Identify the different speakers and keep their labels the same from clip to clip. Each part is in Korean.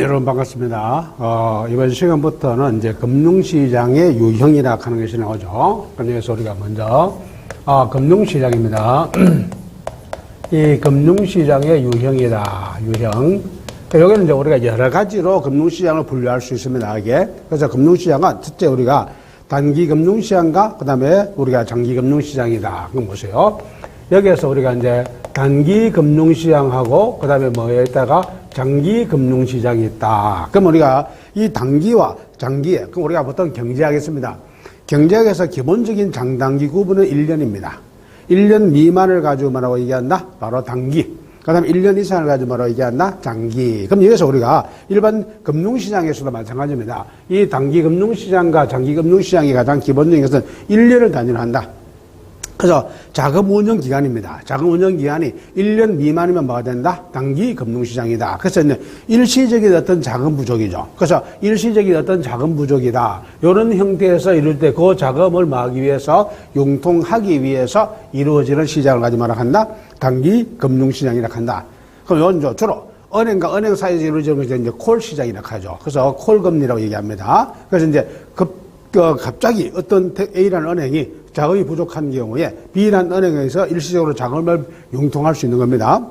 Speaker 1: 여러분 반갑습니다. 이번 시간부터는 이제 금융시장의 유형이라 하는 것이 나오죠. 그래서 우리가 먼저, 금융시장입니다. 이 금융시장의 유형이다, 유형. 여기는 이제 우리가 여러 가지로 금융시장을 분류할 수 있습니다, 이게. 그래서 금융시장은 첫째 우리가 단기 금융시장과 그 다음에 우리가 장기 금융시장이다. 그럼 보세요. 여기에서 우리가 이제 단기 금융시장하고 그 다음에 뭐에다가 장기 금융시장이 있다. 그럼 우리가 이 단기와 장기에, 그럼 우리가 보통 경제하겠습니다. 경제학에서 기본적인 장단기 구분은 1년입니다. 1년 미만을 가지고 뭐라고 얘기한다? 바로 단기. 그 다음에 1년 이상을 가지고 뭐라고 얘기한다? 장기. 그럼 여기서 우리가 일반 금융시장에서도 마찬가지입니다. 이 단기 금융시장과 장기 금융시장이 가장 기본적인 것은 1년을 단위로 한다. 그래서 자금 운영 기간입니다. 자금 운영 기간이 1년 미만이면 뭐가 된다? 단기 금융시장이다. 그래서 이제 일시적인 어떤 자금 부족이죠. 그래서 일시적인 어떤 자금 부족이다. 이런 형태에서 이룰 때 그 자금을 막기 위해서 융통하기 위해서 이루어지는 시장을 가지고 말을 한다? 단기 금융시장이라 한다. 그럼 이건 주로 은행과 은행 사이에서 이루어지는 것이 이제 콜 시장이라 하죠. 그래서 콜 금리라고 얘기합니다. 그래서 이제 갑자기 어떤 A라는 은행이 자금이 부족한 경우에 B라는 은행에서 일시적으로 자금을 융통할 수 있는 겁니다.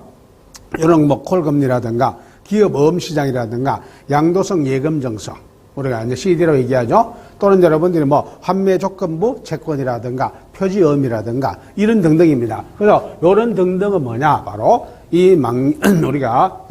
Speaker 1: 이런 뭐 콜금리라든가 기업어음 시장이라든가 양도성 예금 정성, 우리가 이제 CD라고 얘기하죠. 또는 여러분들이 뭐 환매 조건부 채권이라든가 표지어음이라든가 이런 등등입니다. 그래서 이런 등등은 뭐냐? 바로 우리가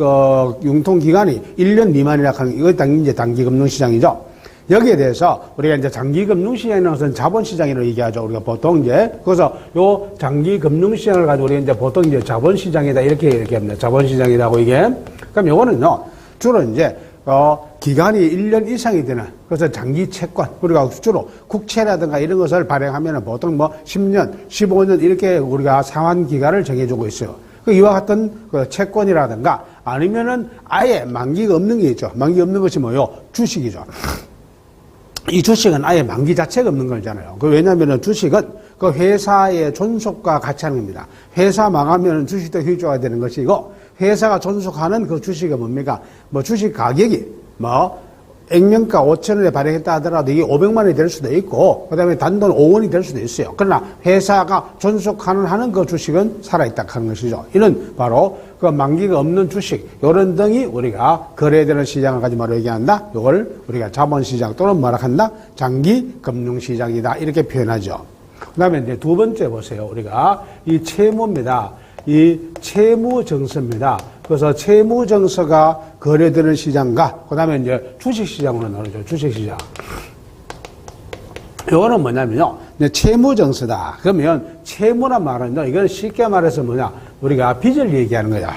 Speaker 1: 융통 기간이 1년 미만이라 하는 이거 이제 단기 금융 시장이죠. 여기에 대해서 우리가 이제 장기 금융시장이라는 것은 자본시장이라고 얘기하죠. 우리가 보통 이제, 그래서 요 장기 금융시장을 가지고 우리가 이제 보통 이제 자본시장이다. 이렇게 합니다. 자본시장이라고 이게. 그럼 요거는요, 주로 이제, 기간이 1년 이상이 되는, 그래서 장기 채권, 우리가 주로 국채라든가 이런 것을 발행하면 보통 뭐 10년, 15년 이렇게 우리가 상환 기간을 정해주고 있어요. 이와 같은 그 채권이라든가 아니면은 아예 만기가 없는 게 있죠. 만기 없는 것이 뭐요? 주식이죠. 이 주식은 아예 만기 자체가 없는 거잖아요. 왜냐면은 주식은 그 회사의 존속과 같이 하는 겁니다. 회사 망하면 주식도 휘조가 되는 것이고, 회사가 존속하는 그 주식은 뭡니까? 뭐 주식 가격이 액면가 5,000원에 발행했다 하더라도 이게 500만 원이 될 수도 있고, 그 다음에 단돈 5원이 될 수도 있어요. 그러나 회사가 존속하는 그 주식은 살아있다 하는 것이죠. 이는 바로 그 만기가 없는 주식, 요런 등이 우리가 거래되는 시장을 가지고 뭐라고 얘기한다? 요걸 우리가 자본시장 또는 뭐라 한다? 장기 금융시장이다. 이렇게 표현하죠. 그 다음에 이제 두 번째 보세요. 우리가 이 채무입니다. 이 채무정서입니다. 그래서 채무정서가 거래되는 시장과 그 다음에 이제 주식시장으로 나누죠. 주식시장. 요거는 뭐냐면요. 채무정서다. 그러면 채무란 말은요. 이건 쉽게 말해서 뭐냐. 우리가 빚을 얘기하는 거야.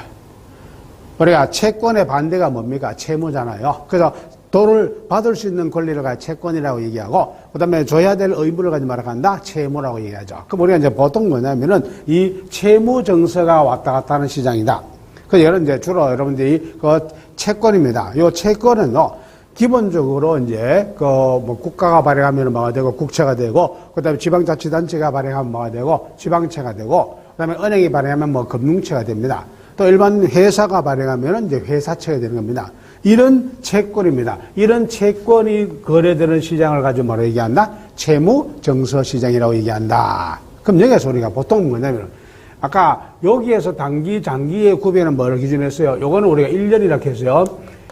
Speaker 1: 우리가 채권의 반대가 뭡니까? 채무잖아요. 그래서 돈을 받을 수 있는 권리를 가지고 채권이라고 얘기하고, 그 다음에 줘야 될 의무를 가지고 말한다? 채무라고 얘기하죠. 그럼 우리가 이제 보통 뭐냐면은 이 채무정서가 왔다 갔다 하는 시장이다. 그 예를 이제 주로 여러분들이 그 채권입니다. 요 채권은요. 기본적으로 이제 뭐 국가가 발행하면 뭐가 되고 국채가 되고, 그다음에 지방자치단체가 발행하면 뭐가 되고 지방채가 되고, 그다음에 은행이 발행하면 뭐 금융채가 됩니다. 또 일반 회사가 발행하면 이제 회사채가 되는 겁니다. 이런 채권입니다. 이런 채권이 거래되는 시장을 가지고 뭐라고 얘기한다? 채무정서 시장이라고 얘기한다. 그럼 여기서 우리가 보통 뭐냐면 아까 여기에서 단기, 장기의 구별은 뭐를 기준했어요? 요거는 우리가 1년이라고 했어요.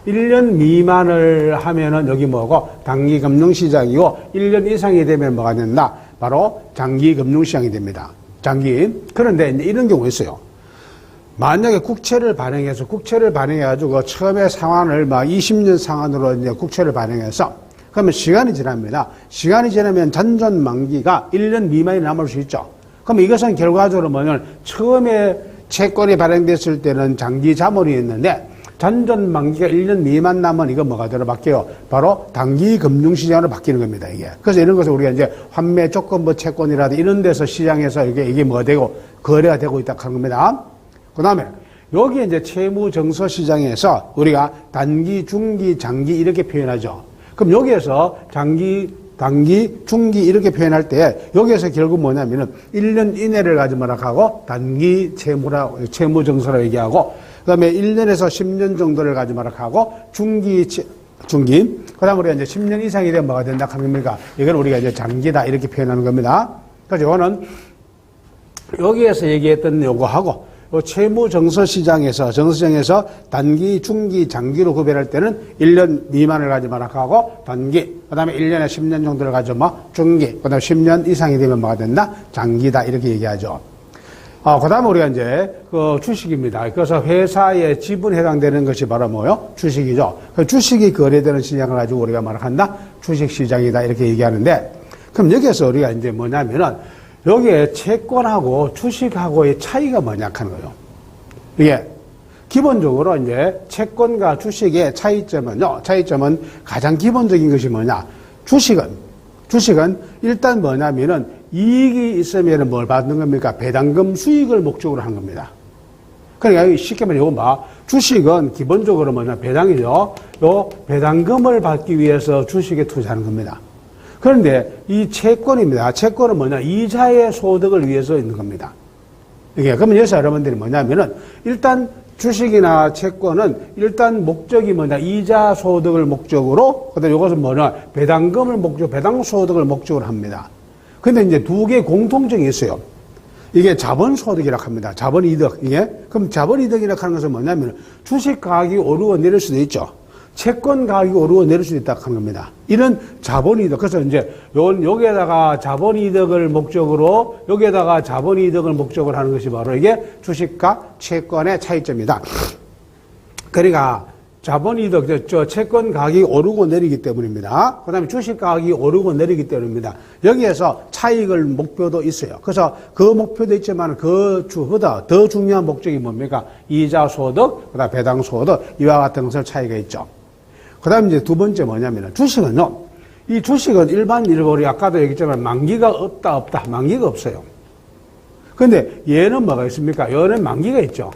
Speaker 1: 1년 미만을 하면은 여기 뭐고 단기 금융시장이고 1년 이상이 되면 뭐가 된다? 바로 장기 금융시장이 됩니다. 장기. 그런데 이제 이런 경우가 있어요. 만약에 국채를 발행해가지고 처음에 상환을 막 20년 상환으로 이제 국채를 발행해서 그러면 시간이 지납니다. 시간이 지나면 잔존 만기가 1년 미만이 남을 수 있죠. 그럼 이것은 결과적으로 뭐냐면 처음에 채권이 발행됐을 때는 장기 자본이었는데 잔존 만기가 1년 미만 남은 이거 뭐가 되로 바뀌어요? 바로 단기 금융시장으로 바뀌는 겁니다, 이게. 그래서 이런 것을 우리가 이제 환매 조건부 채권이라든지 이런 데서 시장에서 이게 뭐가 되고 거래가 되고 있다 하는 겁니다. 그 다음에 여기 이제 채무정서 시장에서 우리가 단기, 중기, 장기 이렇게 표현하죠. 그럼 여기에서 단기, 중기 이렇게 표현할 때 여기에서 결국 뭐냐면은 1년 이내를 가지고 뭐라고 하고 단기 채무정서라고 얘기하고 그 다음에 1년에서 10년 정도를 가지고 하고, 중기. 그 다음에 우리가 이제 10년 이상이 되면 뭐가 된다 하는 겁니까? 이건 우리가 이제 장기다, 이렇게 표현하는 겁니다. 그래서 이거는 여기에서 얘기했던 요거하고, 요 채무정서시장에서, 정서시장에서 단기, 중기, 장기로 구별할 때는 1년 미만을 가지고 하고, 단기, 그 다음에 1년에 10년 정도를 가지고 중기, 그 다음에 10년 이상이 되면 뭐가 된다? 장기다, 이렇게 얘기하죠. 그 다음에 우리가 이제, 주식입니다. 그래서 회사의 지분에 해당되는 것이 바로 뭐요? 주식이죠. 그 주식이 거래되는 시장을 가지고 우리가 말한다? 주식시장이다. 이렇게 얘기하는데, 그럼 여기에서 우리가 이제 뭐냐면은, 여기에 채권하고 주식하고의 차이가 뭐냐 하는 거예요. 이게, 기본적으로 이제 채권과 주식의 차이점은 가장 기본적인 것이 뭐냐? 주식은 일단 뭐냐면은 이익이 있으면 뭘 받는 겁니까? 배당금 수익을 목적으로 하는 겁니다. 그러니까 쉽게 말하면 주식은 기본적으로 뭐냐? 배당이죠. 요 배당금을 받기 위해서 주식에 투자하는 겁니다. 그런데 이 채권입니다. 채권은 뭐냐? 이자의 소득을 위해서 있는 겁니다. 이게, 그러면 여기서 여러분들이 뭐냐면은 일단 주식이나 채권은 일단 목적이 뭐냐? 이자 소득을 목적으로, 그 다음에 이것은 뭐냐? 배당 소득을 목적으로 합니다. 근데 이제 두 개의 공통점이 있어요. 이게 자본소득이라고 합니다. 자본이득. 이게. 그럼 자본이득이라고 하는 것은 뭐냐면 주식 가격이 오르고 내릴 수도 있죠. 채권 가격이 오르고 내릴 수도 있다고 하는 겁니다. 이런 자본이득. 그래서 이제 여기에다가 자본이득을 목적으로 하는 것이 바로 이게 주식과 채권의 차이점이다. 그러니까 자본이득, 채권 가격이 오르고 내리기 때문입니다. 그 다음에 주식 가격이 오르고 내리기 때문입니다. 여기에서 차익을 목표도 있어요. 그래서 그 목표도 있지만 그보다 더 중요한 목적이 뭡니까? 이자 소득, 그 다음에 배당 소득, 이와 같은 것을 차이가 있죠. 그 다음에 이제 두 번째 뭐냐면 이 주식은 우리 아까도 얘기했지만 만기가 없다. 만기가 없어요. 근데 얘는 뭐가 있습니까? 얘는 만기가 있죠.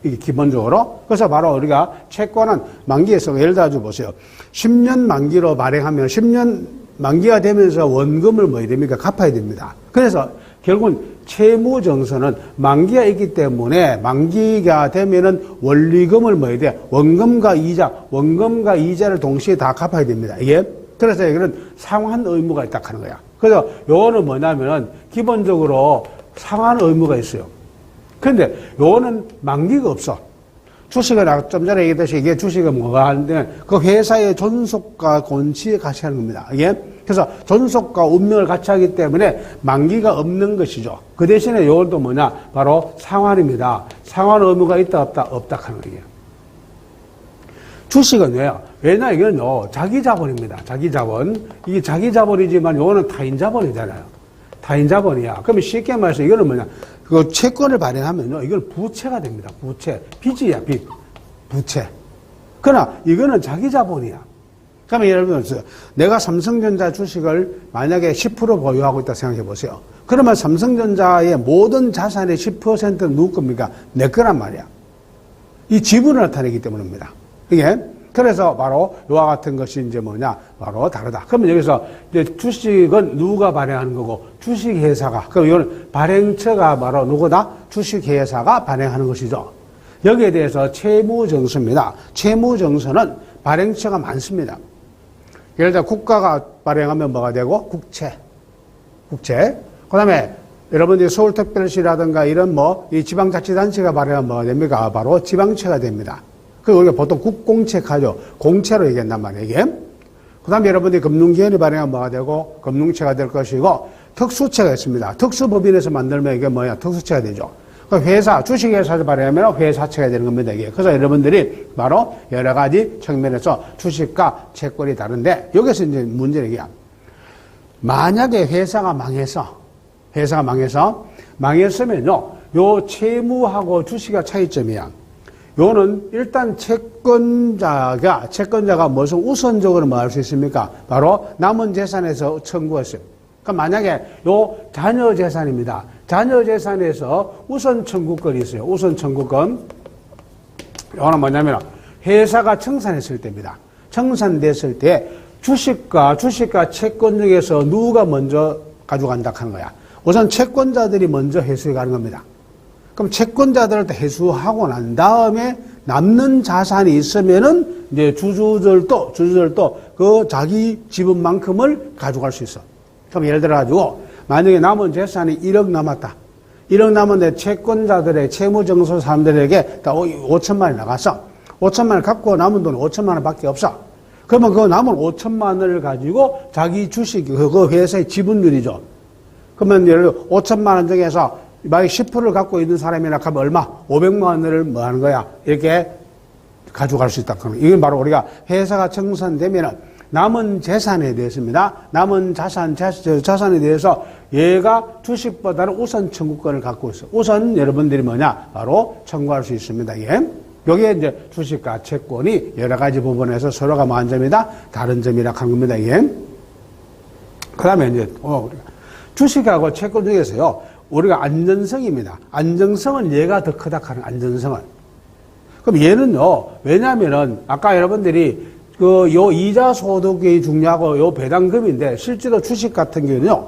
Speaker 1: 이게 기본적으로. 그래서 바로 우리가 채권은 만기에서 예를 들어 보세요. 10년 만기로 발행하면 10년 만기가 되면서 원금을 뭐 됩니까? 갚아야 됩니다. 그래서 결국은 채무정서는 만기가 있기 때문에 만기가 되면은 원리금을 뭐 해야 돼? 원금과 이자를 동시에 다 갚아야 됩니다. 이게. 그래서 이거는 상환 의무가 있다 하는 거야. 그래서 요거는 뭐냐면은 기본적으로 상환 의무가 있어요. 근데 요거는 만기가 없어. 주식은 좀 전에 얘기했듯이 이게 주식은 뭐가 하는데 그 회사의 존속과 권치에 같이 하는 겁니다. 이게. 그래서 존속과 운명을 같이 하기 때문에 만기가 없는 것이죠. 그 대신에 요것도 뭐냐? 바로 상환입니다. 상환 의무가 있다 없다 하는 거예요. 주식은 왜요? 왜냐 이거는요, 자기 자본입니다. 자기 자본. 이게 자기 자본이지만 요거는 타인 자본이잖아요. 타인 자본이야. 그러면 쉽게 말해서 이거는 뭐냐? 그 채권을 발행하면요, 이건 부채가 됩니다. 부채. 빚이야, 빚. 부채. 그러나 이거는 자기 자본이야. 그러면 예를 들어서 내가 삼성전자 주식을 만약에 10% 보유하고 있다 생각해 보세요. 그러면 삼성전자의 모든 자산의 10%는 누구 겁니까? 내 거란 말이야. 이 지분을 나타내기 때문입니다. 이게. 그래서 바로 이와 같은 것이 이제 뭐냐? 바로 다르다. 그러면 여기서 이제 주식은 누가 발행하는 거고 주식회사가, 그럼 이거는 발행처가 바로 누구다? 주식회사가 발행하는 것이죠. 여기에 대해서 채무정서입니다. 채무정서는 발행처가 많습니다. 예를 들어 국가가 발행하면 뭐가 되고? 국채. 그 다음에 여러분들이 서울특별시라든가 이런 이 지방자치단체가 발행하면 뭐가 됩니까? 바로 지방채가 됩니다. 그 우리가 보통 국공채하죠. 공채로 얘기한단 말이에요, 이게. 그 다음에 여러분들이 금융기관이 발행하면 뭐가 되고? 금융채가 될 것이고, 특수채가 있습니다. 특수법인에서 만들면 이게 뭐야? 특수채가 되죠. 그 주식회사에서 발행하면 회사채가 되는 겁니다, 이게. 그래서 여러분들이 바로 여러 가지 측면에서 주식과 채권이 다른데, 여기서 이제 문제는 이게야. 만약에 회사가 망했으면요, 요 채무하고 주식의 차이점이야. 요는 일단 채권자가 무슨 우선적으로 뭐 할 수 있습니까? 바로 남은 재산에서 청구했어요. 그러니까 만약에 요 자녀 재산입니다. 자녀 재산에서 우선 청구권이 있어요. 우선 청구권. 요거는 뭐냐면 회사가 청산했을 때입니다. 청산됐을 때 주식과 채권 중에서 누가 먼저 가져간다 하는 거야. 우선 채권자들이 먼저 회수해 가는 겁니다. 그럼 채권자들한테 회수하고 난 다음에 남는 자산이 있으면은 이제 주주들도 그 자기 지분만큼을 가져갈 수 있어. 그럼 예를 들어 가지고 만약에 남은 재산이 1억 남았다. 1억 남았는데 채권자들의 채무증서 사람들에게 다 5천만 원이 나갔어. 5천만 원을 갖고 남은 돈은 5천만 원밖에 없어. 그러면 그 남은 5천만 원을 가지고 자기 주식, 그 회사의 지분율이죠. 그러면 예를 들어 5천만 원 중에서 만약 10%를 갖고 있는 사람이나 하면 얼마? 500만 원을 뭐 하는 거야? 이렇게 가져갈 수 있다. 이게 바로 우리가 회사가 청산되면은 남은 재산에 대해서입니다. 남은 자산에 대해서 얘가 주식보다는 우선 청구권을 갖고 있어. 우선 여러분들이 뭐냐? 바로 청구할 수 있습니다. 예. 여기에 이제 주식과 채권이 여러 가지 부분에서 서로가 뭐한 점이다? 다른 점이라 한 겁니다. 예. 그 다음에 이제, 주식하고 채권 중에서요, 우리가 안전성입니다. 안정성은 얘가 더 크다 하는 안전성은. 그럼 얘는요, 왜냐면은, 아까 여러분들이 요 이자 소득이 중요하고 요 배당금인데, 실제로 주식 같은 경우는요,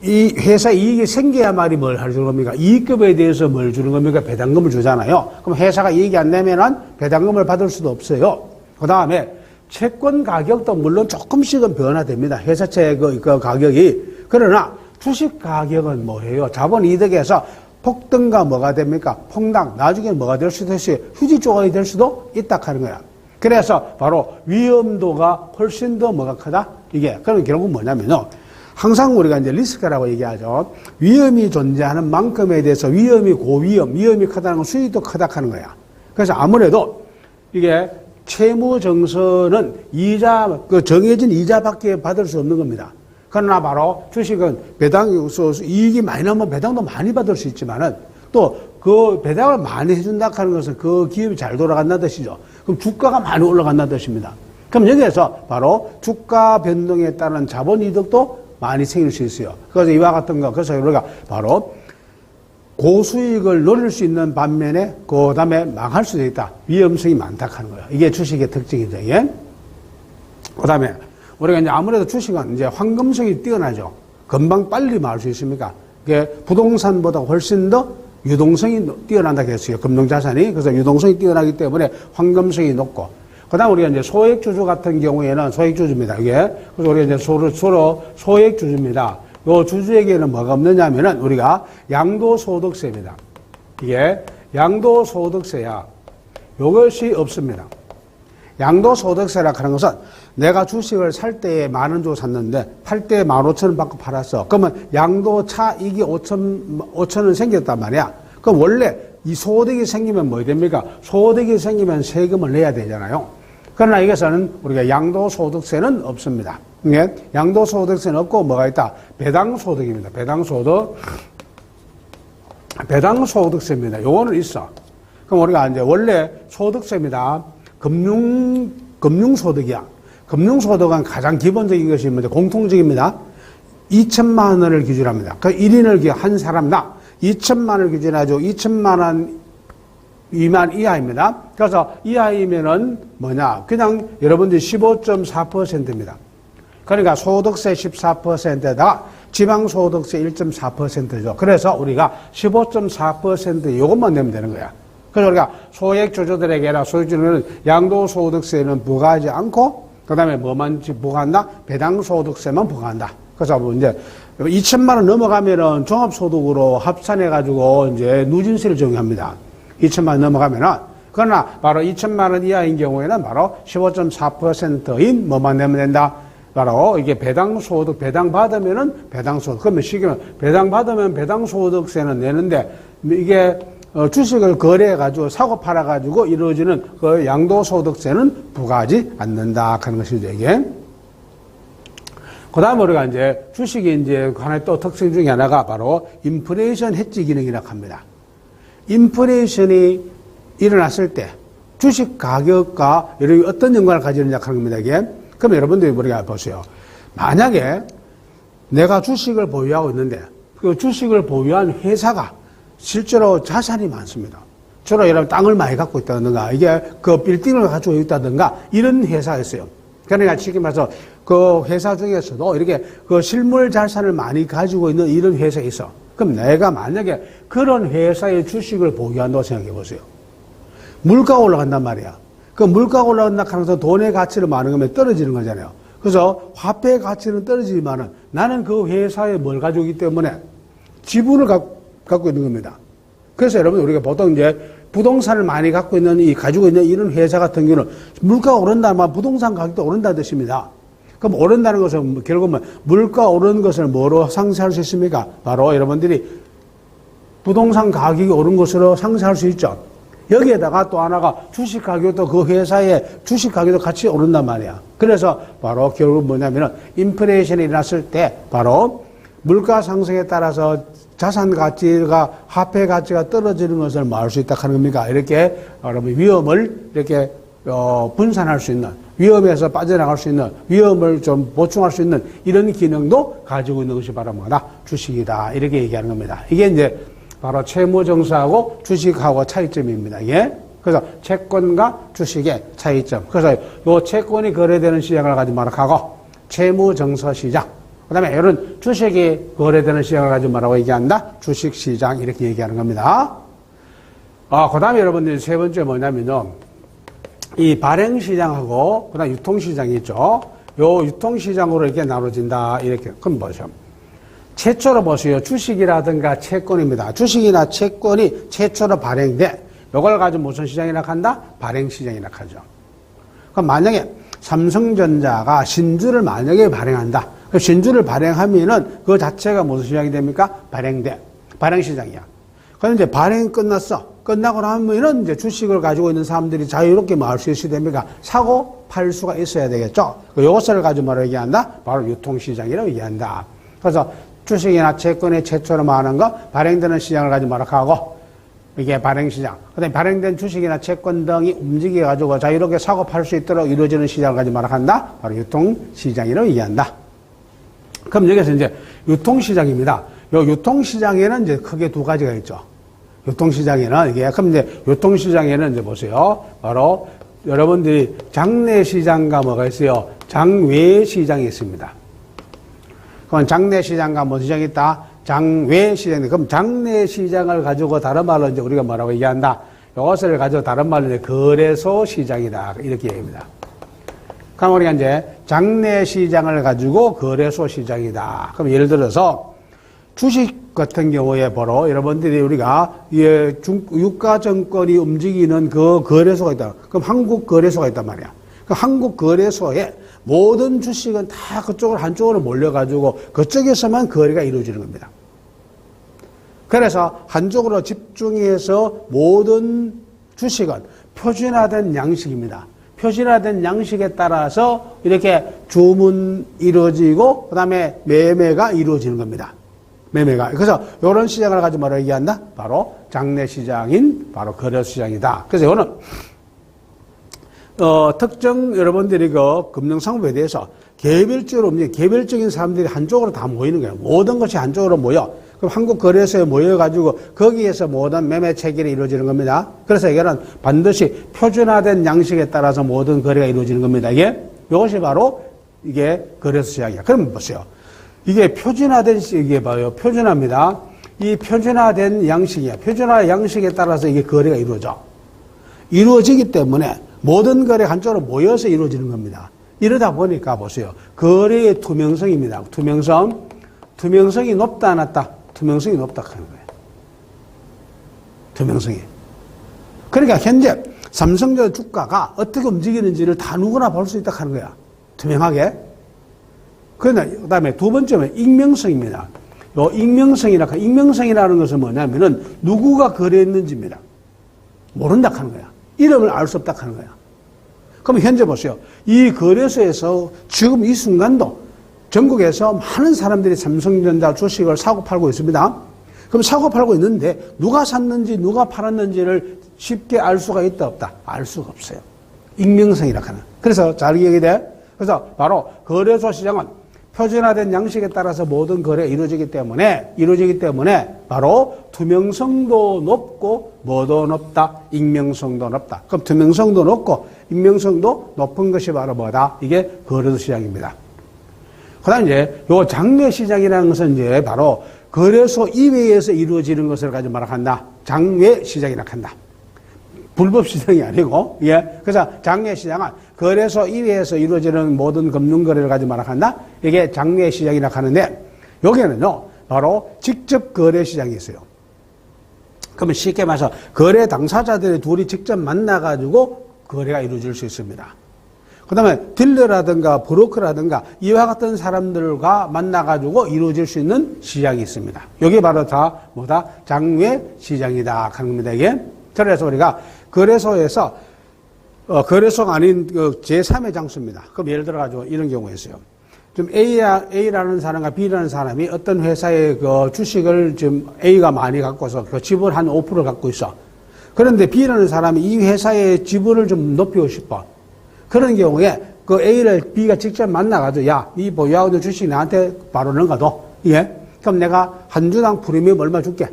Speaker 1: 이 회사 이익이 생겨야말이 뭘 해주는 겁니까? 이익금에 대해서 뭘 주는 겁니까? 배당금을 주잖아요. 그럼 회사가 이익이 안 내면은 배당금을 받을 수도 없어요. 그 다음에 채권 가격도 물론 조금씩은 변화됩니다. 회사채 그 가격이. 그러나 주식 가격은 뭐예요? 자본 이득에서 폭등과 뭐가 됩니까? 폭락. 나중에 뭐가 될 수도 있어요. 휴지 조각이 될 수도 있다 하는 거야. 그래서 바로 위험도가 훨씬 더 뭐가 크다? 이게. 그럼 결국은 뭐냐면요. 항상 우리가 이제 리스크라고 얘기하죠. 위험이 존재하는 만큼에 대해서 위험이 고위험, 위험이 크다는 건 수익도 크다 하는 거야. 그래서 아무래도 이게 채무증서는 이자, 그 정해진 이자밖에 받을 수 없는 겁니다. 그러나 바로 주식은 이익이 많이 나면 배당도 많이 받을 수 있지만은 또 그 배당을 많이 해준다 하는 것은 그 기업이 잘 돌아간다는 뜻이죠. 그럼 주가가 많이 올라간다는 뜻입니다. 그럼 여기에서 바로 주가 변동에 따른 자본 이득도 많이 생길 수 있어요. 그래서 이와 같은 거, 그래서 우리가 바로 고수익을 노릴 수 있는 반면에 그 다음에 망할 수도 있다. 위험성이 많다 하는 거예요. 이게 주식의 특징이죠. 예? 그 다음에 우리가 이제 아무래도 주식은 이제 황금성이 뛰어나죠. 금방 빨리 망할 수 있습니까? 이게 부동산보다 훨씬 더 유동성이 뛰어난다고 했어요. 금융자산이. 그래서 유동성이 뛰어나기 때문에 황금성이 높고. 그 다음 우리가 이제 소액주주 같은 경우에는 소액주주입니다. 이게. 그래서 우리가 이제 서로 소액주주입니다. 요 주주에게는 뭐가 없느냐면은 우리가 양도소득세입니다. 이게 양도소득세야. 요것이 없습니다. 양도소득세라 하는 것은 내가 주식을 살 때에 10,000원 주고 샀는데 팔 때에 15,000원 받고 팔았어. 그러면 양도 차익이 5,000원 생겼단 말이야. 그럼 원래 이 소득이 생기면 뭐 됩니까? 소득이 생기면 세금을 내야 되잖아요. 그러나 이것은 우리가 양도소득세는 없습니다. 예? 양도소득세는 없고 뭐가 있다? 배당소득입니다. 배당소득세입니다. 요거는 있어. 그럼 우리가 이제 원래 소득세입니다. 금융소득이야. 금융소득은 가장 기본적인 것이 뭐죠? 공통적입니다. 2천만 원을 기준합니다. 그 1인을 한 사람당 2천만 원을 기준하죠. 2천만 원 미만 이하입니다. 그래서 이하이면은 뭐냐? 그냥 여러분들이 15.4%입니다. 그러니까 소득세 14%에다가 지방소득세 1.4%죠. 그래서 우리가 15.4% 이것만 내면 되는 거야. 그래서 우리가 소액주주들에게나 소액주주는 양도소득세는 부과하지 않고 그 다음에 뭐만 부과한다? 배당소득세만 부과한다. 그래서 뭐 이제 2천만 원 넘어가면은 종합소득으로 합산해가지고 이제 누진세를 적용합니다. 2천만 원 넘어가면은. 그러나 바로 2천만 원 이하인 경우에는 바로 15.4%인 뭐만 내면 된다? 바로 이게 배당소득, 배당받으면은 배당소득. 그러면 시기면 배당받으면 배당소득세는 내는데 이게 주식을 거래해가지고 사고 팔아가지고 이루어지는 그 양도소득세는 부과하지 않는다 하는 것이죠, 이게. 그 다음에 우리가 이제 주식이 이제 하나의 또 특성 중에 하나가 바로 인플레이션 해지 기능이라고 합니다. 인플레이션이 일어났을 때 주식 가격과 어떤 연관을 가지느냐 하는 겁니다, 이게. 그럼 여러분들이 우리가 보세요. 만약에 내가 주식을 보유하고 있는데 그 주식을 보유한 회사가 실제로 자산이 많습니다. 주로 여러분 땅을 많이 갖고 있다든가 이게 그 빌딩을 가지고 있다든가 이런 회사가 있어요. 그러니까 지금 말해서 그 회사 중에서도 이렇게 그 실물 자산을 많이 가지고 있는 이런 회사가 있어. 그럼 내가 만약에 그런 회사의 주식을 보유한다고 생각해 보세요. 물가가 올라간단 말이야. 그 물가가 올라간다 하면서 돈의 가치를 많은 거면 떨어지는 거잖아요. 그래서 화폐의 가치는 떨어지지만은 나는 그 회사에 뭘 가지고 있기 때문에 지분을 갖고 있는 겁니다. 그래서 여러분 우리가 보통 이제 부동산을 많이 가지고 있는 이런 회사 같은 경우는 물가가 오른다면 부동산 가격도 오른다는 뜻입니다. 그럼 오른다는 것은 결국은 물가 오르는 것을 뭐로 상쇄할 수 있습니까? 바로 여러분들이 부동산 가격이 오른 것으로 상쇄할 수 있죠. 여기에다가 또 하나가 주식 가격도 그 회사의 주식 가격도 같이 오른단 말이야. 그래서 바로 결국 뭐냐면은 인플레이션이 일어났을 때 바로 물가 상승에 따라서 자산 가치가 화폐 가치가 떨어지는 것을 막을 수 있다 하는 겁니까? 이렇게 여러분 위험을 이렇게 분산할 수 있는, 위험에서 빠져나갈 수 있는, 위험을 좀 보충할 수 있는 이런 기능도 가지고 있는 것이 바로 뭐다? 주식이다. 이렇게 얘기하는 겁니다. 이게 이제 바로 채무증서하고 주식하고 차이점입니다. 예? 그래서 채권과 주식의 차이점. 그래서 요 채권이 거래되는 시장을 가지고 말하고 채무증서 시장. 그 다음에 이런 주식이 거래되는 시장을 가지고 뭐라고 얘기한다? 주식시장. 이렇게 얘기하는 겁니다. 그 다음에 여러분들 세 번째 뭐냐면요. 이 발행시장하고 그 다음에 유통시장이 있죠. 요 유통시장으로 이렇게 나눠진다. 이렇게. 그럼 보세요. 최초로 보세요. 주식이라든가 채권입니다. 주식이나 채권이 최초로 발행돼. 이걸 가지고 무슨 시장이라 한다? 발행시장이라 하죠. 그럼 만약에 삼성전자가 신주를 만약에 발행한다. 그럼 신주를 발행하면은 그 자체가 무슨 시장이 됩니까? 발행시장이야. 그런데 이제 발행이 끝났어. 끝나고 나면은 이제 주식을 가지고 있는 사람들이 자유롭게 할 수 있어야 됩니까? 사고 팔 수가 있어야 되겠죠. 요것을 가지고 뭐라고 얘기한다? 바로 유통시장이라고 얘기한다. 그래서 주식이나 채권의 최초로 말하는 거, 발행되는 시장을 가지고 뭐라고 하고, 이게 발행시장. 그 다음에 발행된 주식이나 채권 등이 움직여가지고 자유롭게 사고 팔 수 있도록 이루어지는 시장을 가지고 뭐라고 한다? 바로 유통시장이라고 얘기한다. 그럼 여기서 이제 유통시장입니다. 요 유통시장에는 이제 크게 두 가지가 있죠. 유통시장에는 이게, 그럼 이제 유통시장에는 이제 보세요. 바로 여러분들이 장내시장과 뭐가 있어요? 장외시장이 있습니다. 그럼 장내시장과 무슨 시장이 있다? 장외시장이. 그럼 장내시장을 가지고 다른 말로 이제 우리가 뭐라고 얘기한다? 이것을 가지고 다른 말로 이제 거래소 시장이다. 이렇게 얘기합니다. 그럼 우리가 이제 장내시장을 가지고 거래소 시장이다. 그럼 예를 들어서 주식 같은 경우에 바로 여러분들이 우리가 유가증권이 움직이는 그 거래소가 있다. 그럼 한국 거래소가 있단 말이야. 그 한국 거래소에 모든 주식은 다 그쪽으로 한쪽으로 몰려가지고 그쪽에서만 거래가 이루어지는 겁니다. 그래서 한쪽으로 집중해서 모든 주식은 표준화된 양식입니다. 표준화된 양식에 따라서 이렇게 주문 이루어지고 그 다음에 매매가 이루어지는 겁니다. 매매가. 그래서 이런 시장을 가지고 뭐라고 얘기한다? 바로 장내시장인 바로 거래시장이다. 그래서 이거는 특정 여러분들이 그 금융상품에 대해서 개별적으로 개별적인 사람들이 한쪽으로 다 모이는 거예요. 모든 것이 한쪽으로 모여. 그럼 한국 거래소에 모여가지고 거기에서 모든 매매 체결이 이루어지는 겁니다. 그래서 이게는 반드시 표준화된 양식에 따라서 모든 거래가 이루어지는 겁니다. 이것이 바로 이게 거래소 시장이야. 그럼 보세요. 이게 표준화된 이게 봐요. 표준화입니다. 이 표준화된 양식이야. 표준화 양식에 따라서 이게 거래가 이루어지기 때문에 모든 거래 한쪽으로 모여서 이루어지는 겁니다. 이러다 보니까 보세요. 거래의 투명성입니다. 투명성이 높다, 낮다? 투명성이 높다 하는 거예요. 투명성이. 그러니까 현재 삼성전자 주가가 어떻게 움직이는지를 다 누구나 볼 수 있다 하는 거야. 투명하게. 그 다음에 두 번째는 익명성입니다. 요 익명성이라는 것은 뭐냐면은 누구가 거래했는지입니다. 모른다 하는 거야. 이름을 알 수 없다 하는 거야. 그럼 현재 보세요. 이 거래소에서 지금 이 순간도 전국에서 많은 사람들이 삼성전자 주식을 사고 팔고 있습니다. 그럼 사고 팔고 있는데 누가 샀는지 누가 팔았는지를 쉽게 알 수가 있다 없다? 알 수가 없어요. 익명성이라 하는. 그래서 잘 기억이 돼. 그래서 바로 거래소 시장은 표준화된 양식에 따라서 모든 거래가 이루어지기 때문에 바로 투명성도 높고 뭐도 높다? 익명성도 높다. 그럼 투명성도 높고 익명성도 높은 것이 바로 뭐다? 이게 거래소 시장입니다. 그 다음에 이제 요 장외 시장이라는 것은 이제 바로 거래소 이외에서 이루어지는 것을 가지고 말한다. 장외 시장이라고 한다. 불법 시장이 아니고, 예. 그래서 장외시장은 거래소 이외에서 이루어지는 모든 금융거래를 가지고 말한다. 이게 장외시장이라고 하는데, 여기에는요, 바로 직접 거래시장이 있어요. 그러면 쉽게 말해서 거래 당사자들이 둘이 직접 만나가지고 거래가 이루어질 수 있습니다. 그 다음에 딜러라든가 브로커라든가 이와 같은 사람들과 만나가지고 이루어질 수 있는 시장이 있습니다. 여기 바로 다 뭐다? 장외시장이다 하는 겁니다. 이게. 그래서 우리가 거래소에서 거래소가 아닌 그 제3의 장소입니다. 그럼 예를 들어가지고 이런 경우가 있어요. 좀 A라는 사람과 B라는 사람이 어떤 회사의 그 주식을 지금 A가 많이 갖고서 그 지분 한 5% 갖고 있어. 그런데 B라는 사람이 이 회사의 지분을 좀 높이고 싶어. 그런 경우에 그 A를 B가 직접 만나가지고 야, 이 보유하고 있는 주식 나한테 바로 넘겨둬. 예? 그럼 내가 한 주당 프리미엄 얼마 줄게.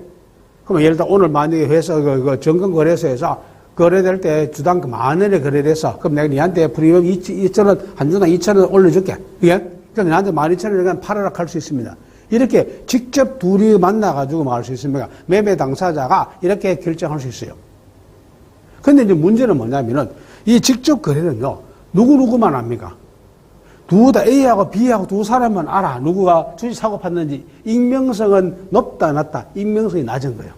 Speaker 1: 그럼 예를 들어 오늘 만약에 회사 그 정건거래소에서 거래될 때 주당 10,000원에 거래됐어. 그럼 내가 니한테 프리미엄 2,000원, 한 주당 2,000원 올려줄게. 예? 그럼 나한테 12,000원에 팔아라 할 수 있습니다. 이렇게 직접 둘이 만나가지고 말할 수 있습니다. 매매 당사자가 이렇게 결정할 수 있어요. 근데 이제 문제는 뭐냐면은 이 직접 거래는요, 누구만 압니까? 둘 다 A하고 B하고 두 사람만 알아. 누구가 주식 사고 팠는지. 익명성은 높다, 낮다. 익명성이 낮은 거예요.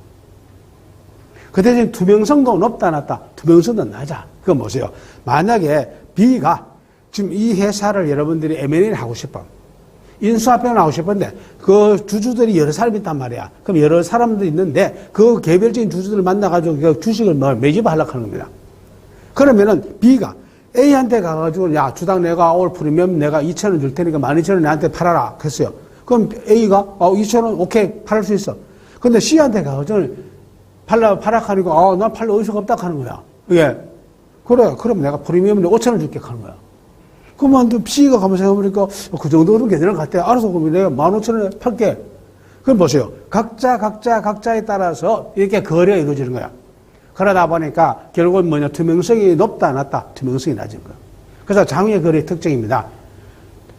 Speaker 1: 그 대신 투명성도 높다, 낮다. 투명성도 낮아. 그건 뭐세요? 만약에 B가 지금 이 회사를 여러분들이 M&A를 하고 싶어. 인수합병을 하고 싶은데 그 주주들이 여러 사람이 있단 말이야. 그럼 여러 사람들이 있는데 그 개별적인 주주들을 만나가지고 그 주식을 매집하려고 하는 겁니다. 그러면은 B가 A한테 가가지고 야, 주당 내가 올 프리미엄 내가 2,000원 줄 테니까 12,000원 나한테 팔아라. 그랬어요. 그럼 A가 2,000원 오케이 팔을 수 있어. 근데 C한테 가가지고 팔아가니까 난 팔 의사가 없다 하는 거야. 예. 그래. 그럼 내가 프리미엄 5,000원 줄게 하는 거야. 그러면 또 C가 가면 생각해보니까 그 정도는 괜찮을 것 같아. 알아서 그러면 내가 15,000원에 팔게. 그럼 보세요. 각자에 따라서 이렇게 거래가 이루어지는 거야. 그러다 보니까 결국은 뭐냐, 투명성이 높다, 낮다, 투명성이 낮은 거예요. 그래서 장외 거래의 특징입니다.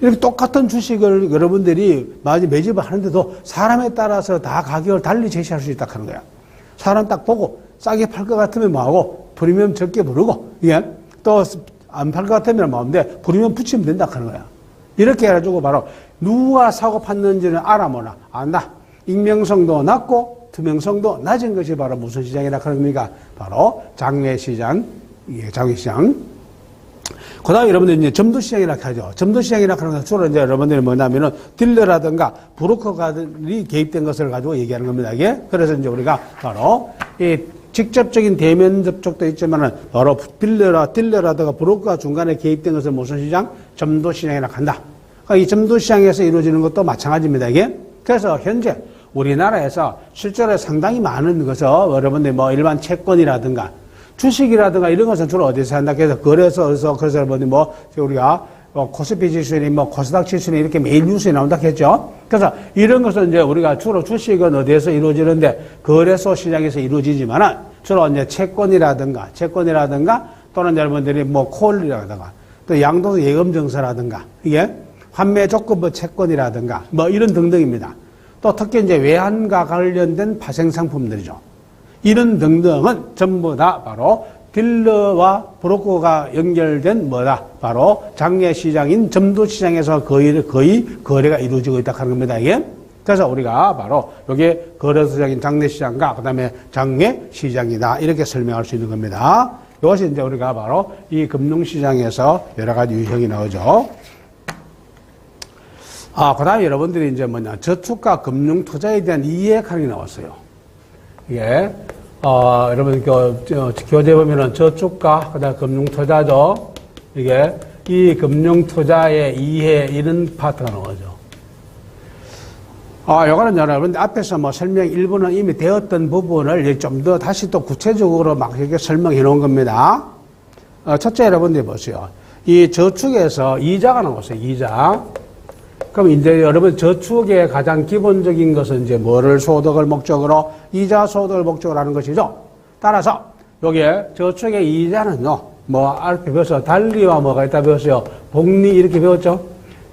Speaker 1: 이렇게 똑같은 주식을 여러분들이 매집을 하는데도 사람에 따라서 다 가격을 달리 제시할 수 있다 하는 거야. 사람 딱 보고 싸게 팔 것 같으면 뭐하고 프리미엄 적게 부르고, 예? 또 안 팔 것 같으면 뭐하는데 프리미엄 붙이면 된다 하는 거야. 이렇게 해가지고 바로 누가 사고 팠는지는 알아 모나 안다. 익명성도 낮고 투명성도 낮은 것이 바로 무슨 시장이라 하는 겁니까? 바로 장외시장, 장외시장. 그 다음에 여러분들 이제 점도시장이라 하죠. 점도시장이라 하는 것은 주로 이제 여러분들이 뭐냐면은 딜러라든가 브로커들이 개입된 것을 가지고 얘기하는 겁니다. 이게. 그래서 이제 우리가 바로 이 직접적인 대면 접촉도 있지만은 바로 딜러라든가 브로커가 중간에 개입된 것을 무슨 시장? 점도시장이라 한다. 그러니까 이 점도시장에서 이루어지는 것도 마찬가지입니다. 이게. 그래서 현재 우리나라에서 실제로 상당히 많은 것을 여러분들 뭐 일반 채권이라든가 주식이라든가 이런 것은 주로 어디서 한다? 그래서 거래소에서 그래서 여러분들 뭐 우리가 코스피 지수니 뭐 코스닥 지수니 이렇게 매일 뉴스에 나온다 했죠. 그래서 이런 것은 이제 우리가 주로 주식은 어디에서 이루어지는데 거래소 시장에서 이루어지지만은 주로 이제 채권이라든가 또는 여러분들이 뭐 콜이라든가 또 양도소 예금증서라든가 이게 환매 조건부 채권이라든가 뭐 이런 등등입니다. 또 특히 이제 외환과 관련된 파생 상품들이죠. 이런 등등은 전부 다 바로 딜러와 브로커가 연결된 뭐다? 바로 장외시장인 점도시장에서 거의 거래가 이루어지고 있다 하는 겁니다. 이게. 그래서 우리가 바로 여기 거래소장인 장내시장과 그 다음에 장외시장이다. 이렇게 설명할 수 있는 겁니다. 이것이 이제 우리가 바로 이 금융시장에서 여러 가지 유형이 나오죠. 그 다음에 여러분들이 이제 저축과 금융투자에 대한 이해하는 게 나왔어요. 이게, 여러분, 교재 보면은 저축과, 그 다음 금융투자죠. 이게, 이 금융투자의 이해, 이런 파트가 나오죠. 요거는 여러분, 앞에서 뭐 설명 일부는 이미 되었던 부분을 좀 더 다시 또 구체적으로 막 이렇게 설명해 놓은 겁니다. 첫째 여러분들 보세요. 이 저축에서 이자가 나왔어요. 이자. 그럼 이제 여러분 저축의 가장 기본적인 것은 이제 뭐를 소득을 목적으로 이자 소득을 목적으로 하는 것이죠. 따라서 여기에 저축의 이자는요. 뭐 앞에 배워서 달리와 뭐가 있다 배웠어요. 복리 이렇게 배웠죠.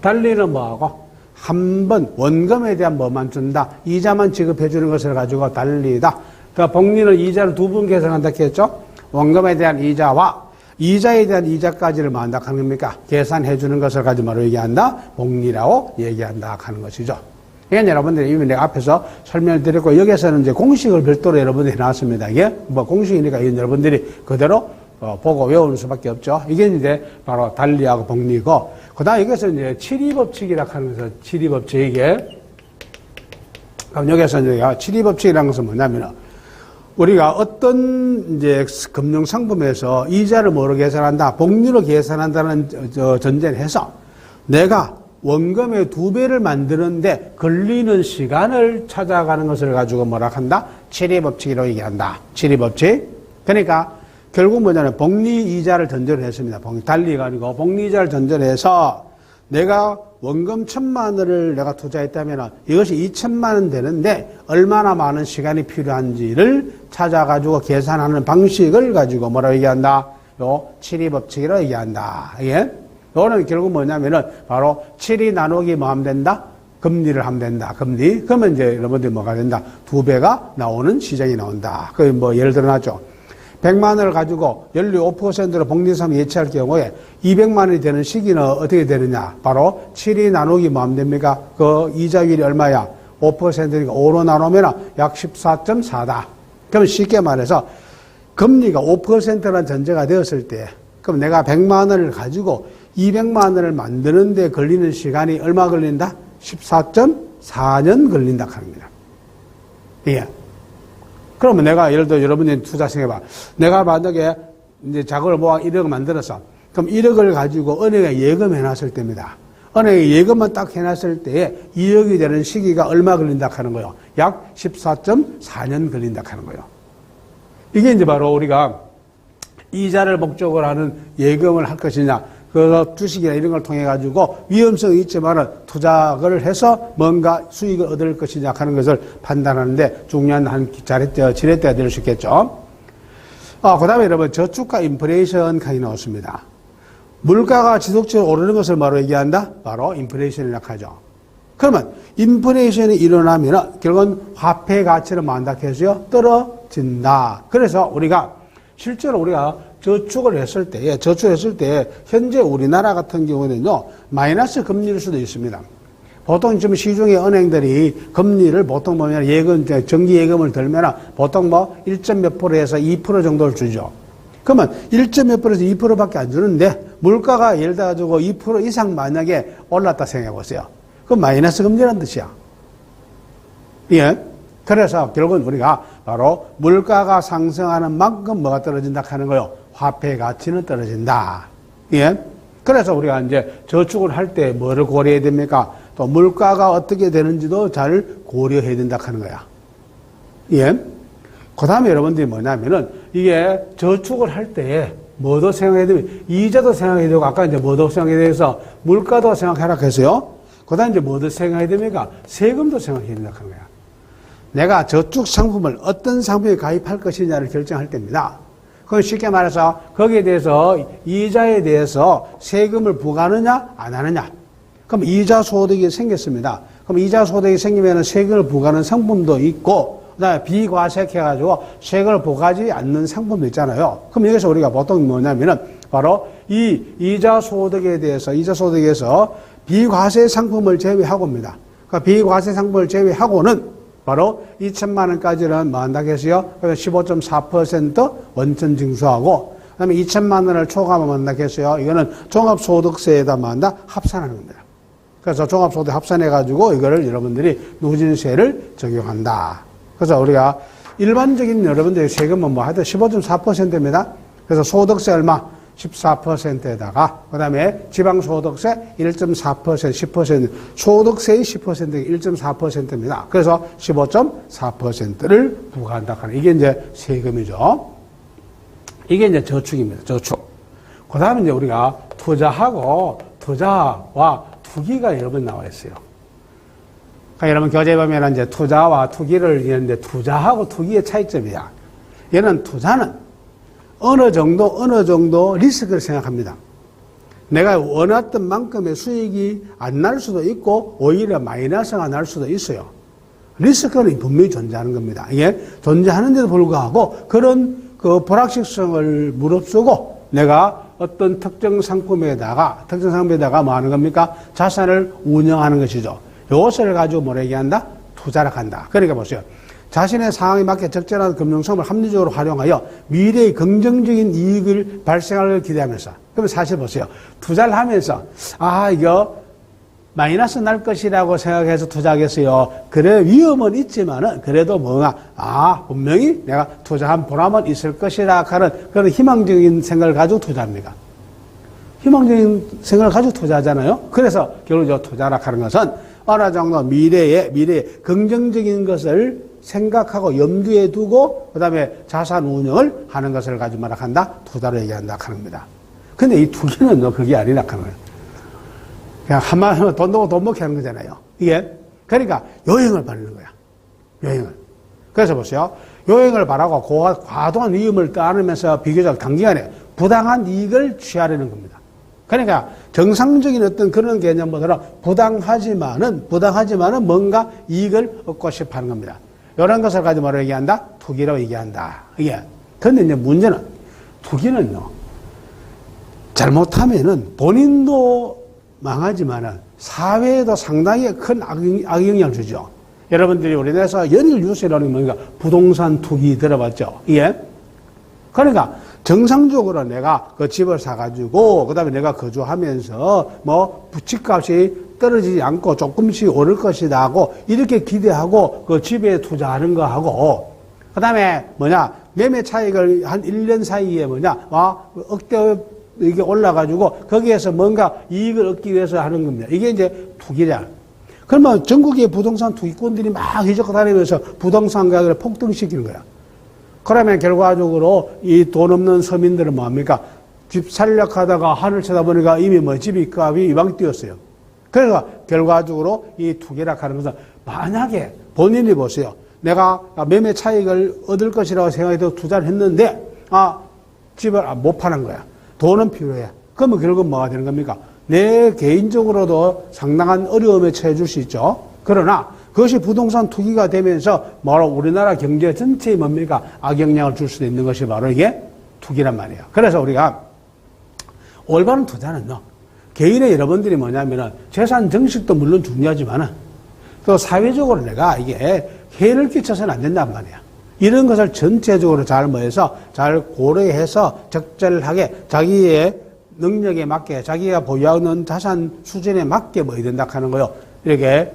Speaker 1: 달리는 뭐하고 한 번 원금에 대한 뭐만 준다. 이자만 지급해 주는 것을 가지고 달리다. 그러니까 복리는 이자를 두 번 계산한다 했죠. 원금에 대한 이자와 이자에 대한 이자까지를 뭐한다 하는 겁니까? 계산해 주는 것을 가지고 뭐로 얘기한다? 복리라고 얘기한다 하는 것이죠. 이건 여러분들이 이미 내가 앞에서 설명을 드렸고, 여기에서는 이제 공식을 별도로 여러분들이 해놨습니다. 이게 뭐 공식이니까 이건 여러분들이 그대로 보고 외우는 수밖에 없죠. 이게 이제 바로 달리하고 복리고, 그 다음에 여기서 이제 칠의법칙이라고 하는 것은 칠의법칙 이게, 그럼 여기서 이제 칠의법칙이라는 것은 뭐냐면은, 우리가 어떤 이제 금융상품에서 이자를 뭐로 계산한다? 복리로 계산한다는 전제를 해서 내가 원금의 2배를 만드는데 걸리는 시간을 찾아가는 것을 가지고 뭐라 한다? 칠의법칙이라고 얘기한다. 칠의법칙. 그러니까 결국 뭐냐면 복리 이자를 전제로 했습니다. 달리가 아니고 복리 이자를 전제로 해서 내가 원금 1,000만 원을 내가 투자했다면 이것이 2,000만 원 되는데 얼마나 많은 시간이 필요한지를 찾아가지고 계산하는 방식을 가지고 뭐라고 얘기한다? 요 칠의법칙이라고 얘기한다. 예? 요거는 결국 뭐냐면은 바로 7이 나누기 뭐 하면 된다? 금리를 하면 된다. 금리. 그러면 이제 여러분들이 뭐가 된다? 2배가 나오는 시장이 나온다. 그 뭐 예를 들어 놨죠. 100만 원을 가지고 연료 5%로 복리상품 예치할 경우에 200만 원이 되는 시기는 어떻게 되느냐? 바로 7이 나누기 뭐 하면 됩니까? 그 이자율이 얼마야? 5%니까 5로 나누면 약 14.4다. 그러면 쉽게 말해서 금리가 5%라는 전제가 되었을 때, 그럼 내가 100만 원을 가지고 200만 원을 만드는데 걸리는 시간이 얼마 걸린다? 14.4년 걸린다 하는 겁니다. 예. 그러면 내가 예를 들어 여러분이 투자 생각해봐. 내가 만약에 이제 자금을 모아 1억을 만들었어. 그럼 1억을 가지고 은행에 예금해놨을 때입니다. 은행에 예금만 딱 해놨을 때에 2억이 되는 시기가 얼마 걸린다 하는 거예요? 약 14.4년 걸린다 하는 거예요. 이게 이제 바로 우리가 이자를 목적으로 하는 예금을 할 것이냐, 그 주식이나 이런 걸 통해 가지고 위험성이 있지만은 투자를 해서 뭔가 수익을 얻을 것이냐 하는 것을 판단하는데 중요한 한 지렛대가 될 수 있겠죠. 그 다음에 여러분 저축과 인플레이션 칸이 나왔습니다. 물가가 지속적으로 오르는 것을 바로 얘기한다? 바로 인플레이션이라고 하죠. 그러면 인플레이션이 일어나면 결국은 화폐 가치는 뭐한다 해서요? 떨어진다. 그래서 실제로 우리가 저축을 했을 때 현재 우리나라 같은 경우는요 마이너스 금리일 수도 있습니다. 보통 지금 시중의 은행들이 금리를 보통 보면 예금, 정기 예금을 들면 보통 뭐 1몇 %에서 2% 정도를 주죠. 그러면 1몇 %에서 2%밖에 안 주는데 물가가 예를 들어 가지고 2% 이상 만약에 올랐다 생각해 보세요. 그럼 마이너스 금리라는 뜻이야. 예. 그래서 결국은 우리가 바로 물가가 상승하는 만큼 뭐가 떨어진다 하는 거요. 화폐 가치는 떨어진다. 예. 그래서 우리가 이제 저축을 할 때 뭐를 고려해야 됩니까? 또 물가가 어떻게 되는지도 잘 고려해야 된다 하는 거야. 예. 그 다음에 여러분들이 뭐냐면은 이게 저축을 할 때 뭐도 생각해야 되면 이자도 생각해야 되고 아까 이제 뭐도 생각해야 돼서 물가도 생각하라 했어요. 그 다음에 이제 뭐도 생각해야 됩니까? 세금도 생각해야 된다 하는 거야. 내가 저축 상품을 어떤 상품에 가입할 것이냐를 결정할 때입니다. 그건 쉽게 말해서 거기에 대해서 이자에 대해서 세금을 부과하느냐 안 하느냐. 그럼 이자 소득이 생겼습니다. 그럼 이자 소득이 생기면 세금을 부과하는 상품도 있고 그다음에 비과세해가지고 세금을 부과하지 않는 상품도 있잖아요. 그럼 여기서 우리가 보통 뭐냐면은 바로 이 이자 소득에서 비과세 상품을 제외하고입니다. 그러니까 비과세 상품을 제외하고는 바로 2천만 원까지는 뭐 한다고 했어요? 15.4% 원천 징수하고, 그 다음에 2천만 원을 초과하면 한다고 했어요? 이거는 종합소득세에다 뭐 한다? 합산하는 겁니다. 그래서 종합소득 합산해가지고 이거를 여러분들이 누진세를 적용한다. 그래서 우리가 일반적인 여러분들의 세금은 뭐 하여튼 15.4%입니다. 그래서 소득세 얼마? 14%에다가 그 다음에 지방소득세 1.4%, 10%, 소득세의 10%가 1.4%입니다. 그래서 15.4%를 부과한다 하는 이게 이제 세금이죠. 이게 이제 저축입니다. 저축. 그 다음에 이제 우리가 투자와 투기가 여러 번 나와 있어요. 그러니까 여러분 교재에 보면 이제 투자와 투기를 이는데 투자하고 투기의 차이점이야. 얘는 투자는 어느 정도 리스크를 생각합니다. 내가 원했던 만큼의 수익이 안 날 수도 있고 오히려 마이너스가 날 수도 있어요. 리스크는 분명히 존재하는 겁니다. 이게 존재하는데도 불구하고 그런 그 불확실성을 무릅쓰고 내가 어떤 특정 상품에다가 뭐 하는 겁니까? 자산을 운영하는 것이죠. 이것을 가지고 뭐라 얘기한다? 투자를 한다. 그러니까 보세요. 자신의 상황에 맞게 적절한 금융성을 합리적으로 활용하여 미래의 긍정적인 이익을 발생하를 기대하면서. 그러면 사실 보세요. 투자를 하면서, 이거 마이너스 날 것이라고 생각해서 투자하겠어요. 그래, 위험은 있지만은, 그래도 분명히 내가 투자한 보람은 있을 것이라 하는 그런 희망적인 생각을 가지고 투자합니다. 희망적인 생각을 가지고 투자하잖아요. 그래서 결국 투자라 하는 것은 어느 정도 미래에 긍정적인 것을 생각하고 염두에 두고 그 다음에 자산 운영을 하는 것을 가지고 말한다. 투자를 얘기한다 하는 겁니다. 근데 이 두 개는 그게 아니라 하는 거예요. 그냥 한마디로 돈 넣고 돈 먹게 하는 거잖아요. 이게. 그러니까 요행을 바라는 거야. 요행을. 그래서 보세요. 요행을 바라고 과도한 위험을 따르면서 비교적 단기간에 부당한 이익을 취하려는 겁니다. 그러니까 정상적인 어떤 그런 개념보다는 부당하지만은 뭔가 이익을 얻고 싶어 하는 겁니다. 이런 것을 가지고 뭐라고 얘기한다? 투기라고 얘기한다. 이게. 근데 이제 문제는, 투기는요, 잘못하면은 본인도 망하지만은 사회에도 상당히 큰 악영향을 주죠. 여러분들이 우리나라에서 연일 뉴스라는 게 뭔가 부동산 투기 들어봤죠? 예? 그러니까 정상적으로 내가 그 집을 사가지고, 그 다음에 내가 거주하면서 집값이 떨어지지 않고 조금씩 오를 것이다 하고, 이렇게 기대하고 그 집에 투자하는 거 하고, 그 다음에 매매 차익을 한 1년 사이에 억대 이게 올라가지고 거기에서 뭔가 이익을 얻기 위해서 하는 겁니다. 이게 이제 투기냐. 그러면 전국의 부동산 투기꾼들이 막 휘젓고 다니면서 부동산 가격을 폭등시키는 거야. 그러면 결과적으로 이 돈 없는 서민들은 뭐합니까? 집 살려고 하다가 하늘 쳐다보니까 이미 집이 값이 이방 뛰었어요. 그러니까 결과적으로 이 투기라 하는 것은 만약에 본인이 보세요. 내가 매매 차익을 얻을 것이라고 생각해도 투자를 했는데, 집을 못 파는 거야. 돈은 필요해. 그러면 결국은 뭐가 되는 겁니까? 내 개인적으로도 상당한 어려움에 처해줄 수 있죠. 그러나 그것이 부동산 투기가 되면서 바로 우리나라 경제 전체에 뭡니까? 악영향을 줄 수도 있는 것이 바로 이게 투기란 말이에요. 그래서 우리가 올바른 투자는요, 개인의 여러분들이 뭐냐면은 재산 증식도 물론 중요하지만은 또 사회적으로 내가 이게 해를 끼쳐서는 안 된단 말이야. 이런 것을 전체적으로 잘 고려해서 적절하게 자기의 능력에 맞게 자기가 보유하는 자산 수준에 맞게 해야 된다 하는 거요. 이렇게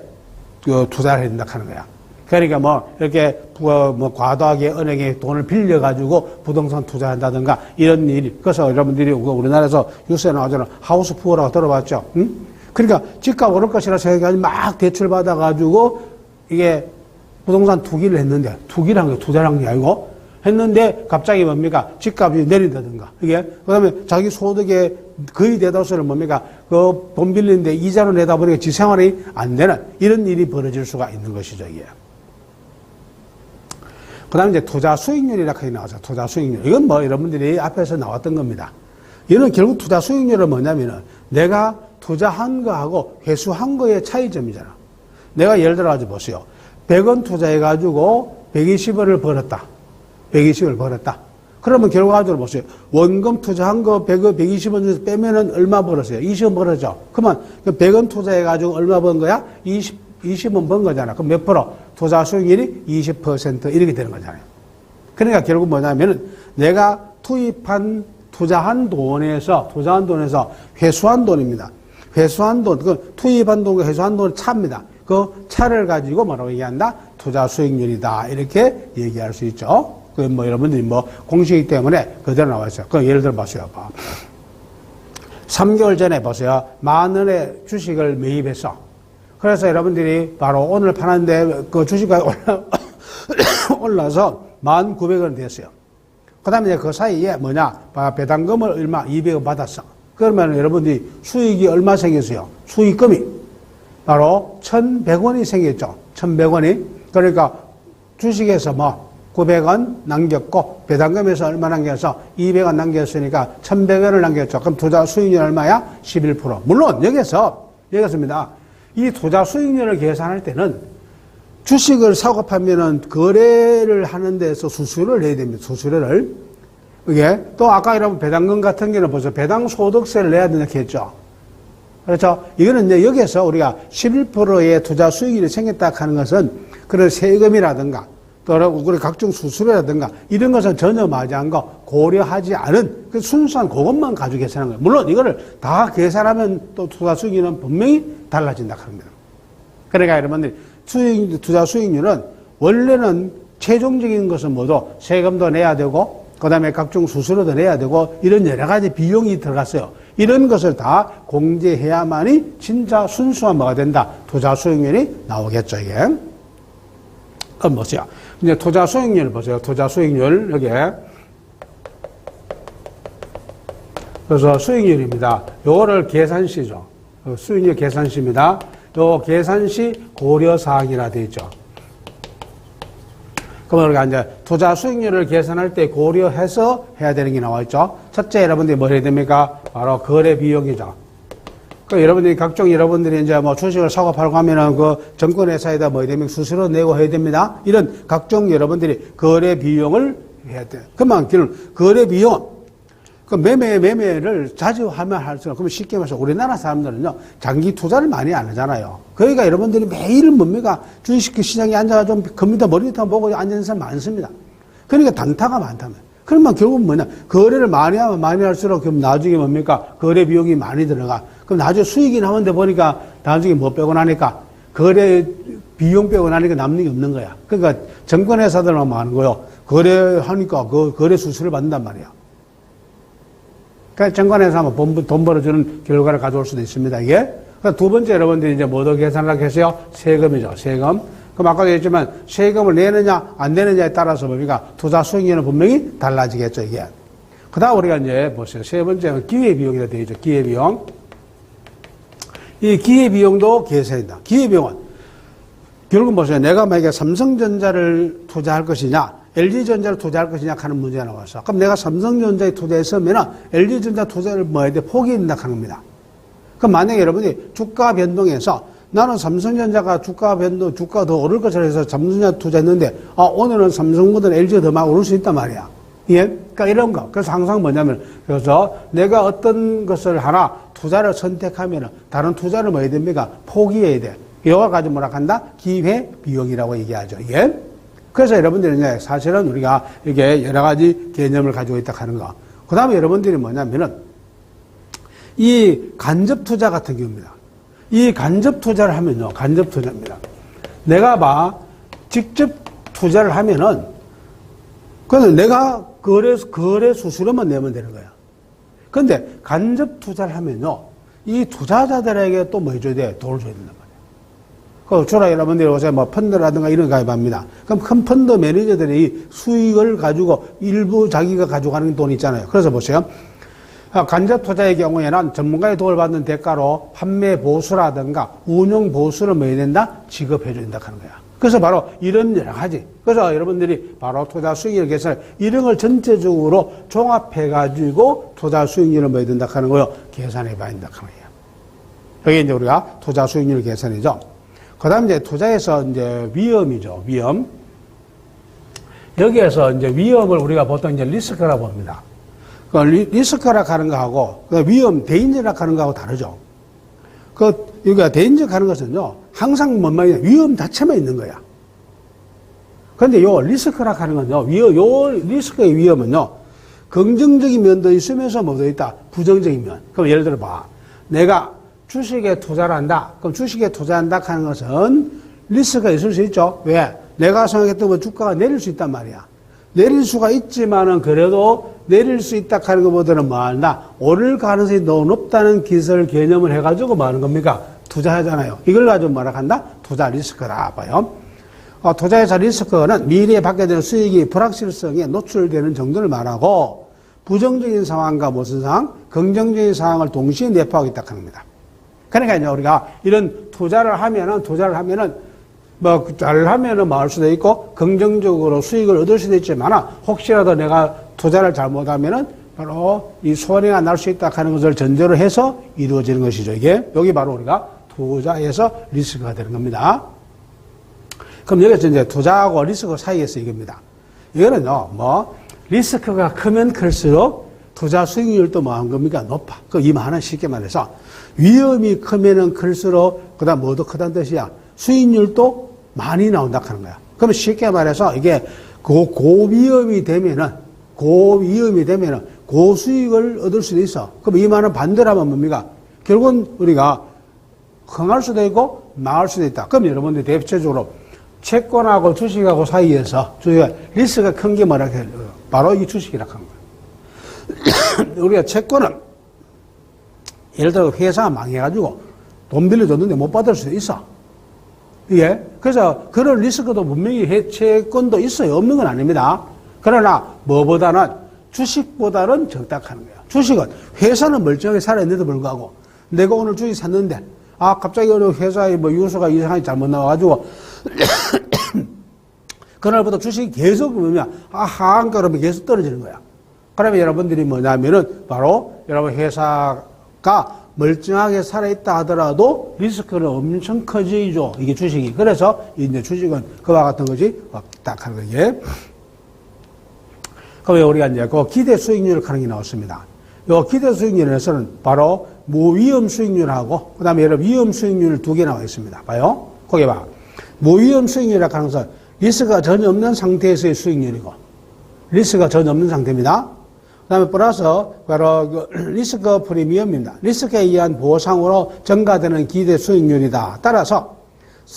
Speaker 1: 투자를 해야 된다 하는 거야. 그러니까 이렇게 과도하게 은행에 돈을 빌려가지고 부동산 투자한다든가 이런 일이. 그래서 여러분들이 우리나라에서 뉴스에 나오잖아. 하우스 푸어라고 들어봤죠? 응? 그러니까 집값 오를 것이라 생각해가지고 막 대출받아가지고 이게 부동산 투기를 했는데, 투기란 게 투자란 게 아니고, 했는데 갑자기 집값이 내린다든가, 이게, 그 다음에 자기 소득의 거의 대다수를 그 돈 빌리는데 이자로 내다 보니까 지 생활이 안 되는 이런 일이 벌어질 수가 있는 것이죠, 이게. 그 다음에 이제 투자 수익률이라고 나오죠. 투자 수익률. 이건 여러분들이 앞에서 나왔던 겁니다. 이는 결국 투자 수익률은 뭐냐면은 내가 투자한 거하고 회수한 거의 차이점이잖아. 내가 예를 들어가지고 보세요. 100원 투자해가지고 120원을 벌었다. 120원을 벌었다. 그러면 결과적으로 보세요. 원금 투자한 거 120원 중에서 빼면은 얼마 벌었어요? 20원 벌었죠. 그러면 100원 투자해가지고 얼마 번 거야? 20원 번 거잖아. 그럼 몇 프로? 투자 수익률이 20% 이렇게 되는 거잖아요. 그러니까 결국 뭐냐면은 내가 투자한 돈에서 회수한 돈입니다. 회수한 돈, 투입한 돈과 회수한 돈은 차입니다. 그 차를 가지고 뭐라고 얘기한다? 투자 수익률이다. 이렇게 얘기할 수 있죠. 여러분들이 공식이기 때문에 그대로 나와 있어요. 예를 들어 보세요. 3개월 전에 보세요. 10,000원의 주식을 매입했어. 그래서 여러분들이 바로 오늘 파는데 그 주식가가 올라서 1,900원 됐어요. 그 다음에 그 사이에 배당금을 얼마? 200원 받았어. 그러면 여러분들이 수익이 얼마 생겼어요? 수익금이 바로 1,100원이 생겼죠. 1,100원이. 그러니까 주식에서 900원 남겼고 배당금에서 얼마 남겨서 200원 남겼으니까 1,100원을 남겼죠. 그럼 투자 수익률 얼마야? 11%. 물론 여기서입니다. 이 투자 수익률을 계산할 때는 주식을 사고 팔면은 거래를 하는 데서 수수료를 내야 됩니다. 수수료를. 그게 또 아까 이런 배당금 같은 경우는 벌써 배당 소득세를 내야 된다고 했죠. 그렇죠? 이거는 이제 여기에서 우리가 11%의 투자 수익률이 생겼다 하는 것은 그런 세금이라든가 또 우리 각종 수수료라든가 이런 것은 전혀 맞이한 거 고려하지 않은 그 순수한 그것만 가지고 계산하는 거예요. 물론 이거를 다 계산하면 또 투자 수익률은 분명히 달라진다 합니다. 그러니까 여러분들 투자 수익률은 원래는 최종적인 것은 모두 세금도 내야 되고 그 다음에 각종 수수료도 내야 되고 이런 여러 가지 비용이 들어갔어요. 이런 것을 다 공제해야만이 진짜 순수한 뭐가 된다. 투자 수익률이 나오겠죠, 이게. 그럼 보세요. 이제 투자 수익률 보세요. 투자 수익률, 여기에. 그래서 수익률입니다. 요거를 계산시죠. 수익률 계산시입니다. 요 계산시 고려사항이라 되어 있죠. 그러면 우리가 이제 투자 수익률을 계산할 때 고려해서 해야 되는 게 나와 있죠. 첫째, 여러분들이 뭐 해야 됩니까? 바로 거래 비용이죠. 그 여러분들이 여러분들이 이제 뭐 주식을 사고 팔고 하면은 그 증권회사에다 뭐 해야 됩니까? 수수료 내고 해야 됩니다. 이런 각종 여러분들이 거래 비용을 해야 돼요. 그러면 거래 비용, 그 매매를 자주 하면 할수록, 그러면 쉽게 말해서 우리나라 사람들은요, 장기 투자를 많이 안 하잖아요. 그러니까 여러분들이 매일 뭡니까? 주식 시장에 앉아가지고 컴퓨터 머리부터 보고 앉는 사람 많습니다. 그러니까 단타가 많다면. 그러면 결국은 뭐냐? 거래를 많이 하면 많이 할수록 그럼 나중에 뭡니까? 거래 비용이 많이 들어가. 그럼 나중에 수익이 나오는데 보니까 나중에 뭐 빼고 나니까 거래 비용 빼고 나니까 남는 게 없는 거야. 그러니까 증권회사들만 뭐 하는 거요. 거래하니까 그 거래 수수료를 받는단 말이야. 그러니까 증권회사 하면 돈 벌어주는 결과를 가져올 수도 있습니다, 이게. 그러니까 두 번째 여러분들이 이제 뭐도 계산을 하겠어요? 세금이죠, 세금. 그럼 아까도 얘기했지만 세금을 내느냐, 안 내느냐에 따라서 뭡니까? 투자 수익률은 분명히 달라지겠죠, 이게. 그 다음 우리가 이제 보세요. 세 번째는 기회비용이라 되어 있죠, 기회비용. 이 기회비용도 계산이다. 기회비용은 결국 보세요. 내가 만약에 삼성전자를 투자할 것이냐, LG전자를 투자할 것이냐 하는 문제가 나왔어. 그럼 내가 삼성전자에 투자했으면 LG전자 투자를 뭐 해야 돼? 포기한다 하는 겁니다. 그럼 만약에 여러분이 주가 변동에서 나는 삼성전자가 주가가 더 오를 것을 해서 삼성전자 투자했는데, 오늘은 삼성보다는 LG가 더 막 오를 수 있단 말이야. 예? 그러니까 이런 거. 그래서 항상 뭐냐면, 그래서 내가 어떤 것을 하나 투자를 선택하면 다른 투자를 뭐 해야 됩니까? 포기해야 돼. 이걸 가지고 뭐라 한다? 기회비용이라고 얘기하죠. 예? 그래서 여러분들이 이제 사실은 우리가 이게 여러 가지 개념을 가지고 있다 하는 거. 그 다음에 여러분들이 뭐냐면은 이 간접 투자 같은 경우입니다. 이 간접 투자를 하면요. 간접 투자입니다. 내가 직접 투자를 하면은 그는 내가 거래 수수료만 내면 되는 거야. 근데 간접 투자를 하면요. 이 투자자들에게 또 뭐 해줘야 돼? 돈을 줘야 된단 말이야. 주로 여러분들이 요새 뭐 펀드라든가 이런 거 가입합니다. 그럼 큰 펀드 매니저들이 수익을 가지고 일부 자기가 가져가는 돈이 있잖아요. 그래서 보세요. 간접 투자의 경우에는 전문가의 도움을 받는 대가로 판매 보수라든가 운용 보수를 뭐 해야 된다? 지급해 준다 하는 거야. 그래서 바로 이런 여러 가지. 그래서 여러분들이 바로 투자 수익률 계산, 이런 걸 전체적으로 종합해 가지고 투자 수익률을 뭐 해야 된다 하는 거요. 계산해 봐야 된다 하는 거예요. 여기 이제 우리가 투자 수익률 계산이죠. 그 다음 이제 투자에서 이제 위험이죠, 위험. 여기에서 이제 위험을 우리가 보통 이제 리스크라고 봅니다. 그 리스크라 하는 거하고, 그 위험, 데인저라 하는 거하고 다르죠. 여기가 데인저 하는 것은요, 항상 뭔 위험 자체만 있는 거야. 그런데 요 리스크라 하는 건요, 요 리스크의 위험은요, 긍정적인 면도 있으면서 뭐도 있다? 부정적인 면. 그럼 예를 들어 봐. 내가 주식에 투자를 한다. 그럼 주식에 투자한다 하는 것은 리스크가 있을 수 있죠. 왜? 내가 생각했던 건 주가가 내릴 수 있단 말이야. 내릴 수가 있지만은 그래도 내릴 수 있다 하는 것보다는 뭐 한다? 오를 가능성이 더 높다는 기술 개념을 해가지고 뭐 하는 겁니까? 투자하잖아요. 이걸 가지고 뭐라 한다? 투자 리스크라 봐요. 투자에서 리스크는 미래에 받게 되는 수익이 불확실성에 노출되는 정도를 말하고 부정적인 상황과 무슨 상황? 긍정적인 상황을 동시에 내포하고 있다 하는 겁니다. 그러니까 이제 우리가 이런 투자를 하면은 뭐 잘하면은 뭐 할 수도 있고 긍정적으로 수익을 얻을 수도 있지만 혹시라도 내가 투자를 잘못하면은 바로 이 손해가 날 수 있다 하는 것을 전제로 해서 이루어지는 것이죠. 이게 여기 바로 우리가 투자에서 리스크가 되는 겁니다. 그럼 여기서 이제 투자하고 리스크 사이에서 이겁니다. 이거는요, 뭐 리스크가 크면 클수록 투자 수익률도 뭐한 겁니까? 높아. 이 말은 쉽게 말해서 위험이 크면은 클수록 그다음 뭐도 크다는 뜻이야. 수익률도 많이 나온다 하는 거야. 그러면 쉽게 말해서 이게 고위험이 되면은 고수익을 얻을 수도 있어. 그럼 이 말은 반대로 하면 뭡니까? 결국은 우리가 흥할 수도 있고 망할 수도 있다. 그럼 여러분들 대표적으로 채권하고 주식하고 사이에서 리스크가 큰 게 뭐라 해요? 바로 이 주식이라고 하는 거예요. 우리가 채권은 예를 들어 회사가 망해가지고 돈 빌려줬는데 못 받을 수도 있어. 예. 그래서 그런 리스크도 분명히 채권도 있어요. 없는 건 아닙니다. 그러나 뭐보다는 주식보다는 적다 하는 거예요. 주식은 회사는 멀쩡하게 살아있는데도 불구하고 내가 오늘 주식 샀는데 갑자기 어느 회사의 유서가 이상하게 잘못 나와가지고 그날부터 주식이 계속 하한가로 계속 떨어지는 거야. 그러면 여러분들이 뭐냐면은 바로 여러분 회사가 멀쩡하게 살아있다 하더라도 리스크는 엄청 커지죠. 이게 주식이. 그래서 이제 주식은 그와 같은 것이 딱 하는 거예요. 그러면 우리가 이제 그 기대 수익률을 하는 게 나왔습니다. 요 기대 수익률에서는 바로 무위험 수익률하고 그 다음에 여러분 위험 수익률 두 개 나와 있습니다. 봐요. 거기 봐. 무위험 수익률이라고 하는 것은 리스크가 전혀 없는 상태에서의 수익률이고 리스크가 전혀 없는 상태입니다. 그 다음에 플러스 바로 리스크 프리미엄입니다. 리스크에 의한 보상으로 증가되는 기대 수익률이다. 따라서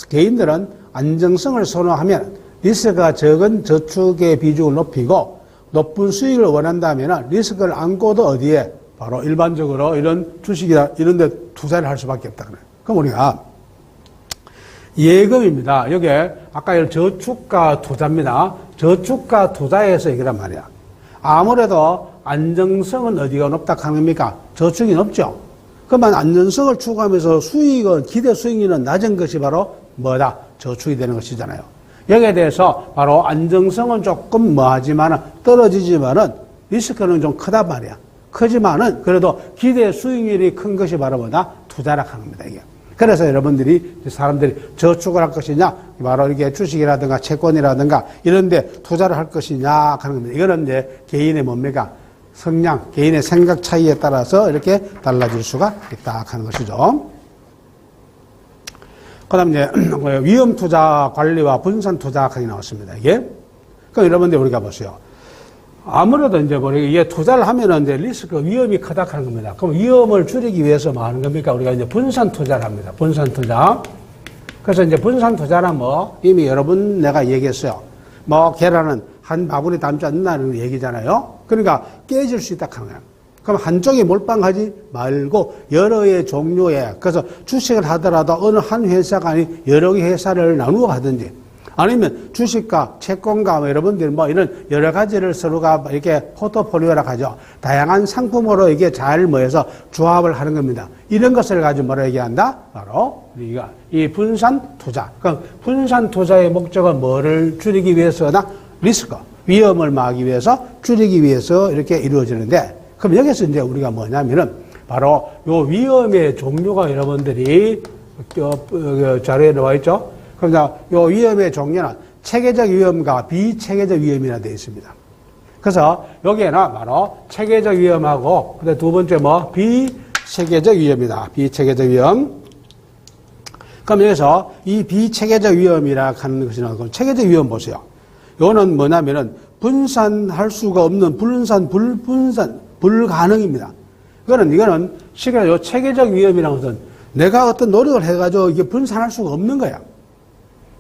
Speaker 1: 개인들은 안정성을 선호하면 리스크가 적은 저축의 비중을 높이고 높은 수익을 원한다면 리스크를 안고도 어디에 바로 일반적으로 이런 주식이나 이런 데 투자를 할 수밖에 없다. 그럼 우리가 예금입니다. 여기에 아까 저축과 투자입니다. 저축과 투자에서 얘기란 말이야. 아무래도 안정성은 어디가 높다 하는 겁니까? 저축이 높죠. 그러면 안정성을 추구하면서 수익은 기대 수익률은 낮은 것이 바로 뭐다? 저축이 되는 것이잖아요. 여기에 대해서 바로 안정성은 조금 뭐하지만은 떨어지지만은 리스크는 좀 크단 말이야. 크지만은 그래도 기대 수익률이 큰 것이 바로 뭐다? 투자라 하는 겁니다, 이게. 그래서 여러분들이 사람들이 저축을 할 것이냐, 바로 이렇게 주식이라든가 채권이라든가 이런 데 투자를 할 것이냐 하는 겁니다. 이거는 이제 개인의 뭡니까? 성향, 개인의 생각 차이에 따라서 이렇게 달라질 수가 있다 하는 것이죠. 그 다음 이제 위험 투자 관리와 분산 투자학이 나왔습니다. 이게. 그럼 여러분들 우리가 보세요. 아무래도 이제 이게 투자를 하면은 이제 리스크 위험이 크다 하는 겁니다. 그럼 위험을 줄이기 위해서 뭐 하는 겁니까? 우리가 이제 분산 투자를 합니다. 분산 투자. 그래서 이제 분산 투자는 이미 여러분 내가 얘기했어요. 계란은 한 바구니 담지 않는다는 얘기잖아요. 그러니까 깨질 수 있다 하는 거야. 그럼 한쪽에 몰빵하지 말고 여러의 종류의, 그래서 주식을 하더라도 어느 한 회사가 아닌 여러 개 회사를 나누어 하든지 아니면 주식과 채권과 여러분들 이런 여러 가지를 서로가 이렇게 포트폴리오라고 하죠. 다양한 상품으로 이게 잘 모여서 조합을 하는 겁니다. 이런 것을 가지고 뭐라 얘기한다? 바로 우리가 이 분산 투자. 그럼 분산 투자의 목적은 뭐를 줄이기 위해서나? 리스크, 위험을 막기 위해서, 줄이기 위해서 이렇게 이루어지는데, 그럼 여기서 이제 우리가 뭐냐면은 바로 요 위험의 종류가 여러분들이 자료에 나와 있죠. 그럼 요 위험의 종류는 체계적 위험과 비체계적 위험이라 되어 있습니다. 그래서 여기에는 바로 체계적 위험하고 근데 두 번째 비체계적 위험이다. 비체계적 위험. 그럼 여기서 이 비체계적 위험이라 하는 것이 나오고 체계적 위험 보세요. 요거는 뭐냐면은 분산할 수가 없는 불가능입니다. 이거는 시간에 요 체계적 위험이라는 것은 내가 어떤 노력을 해가지고 이게 분산할 수가 없는 거야.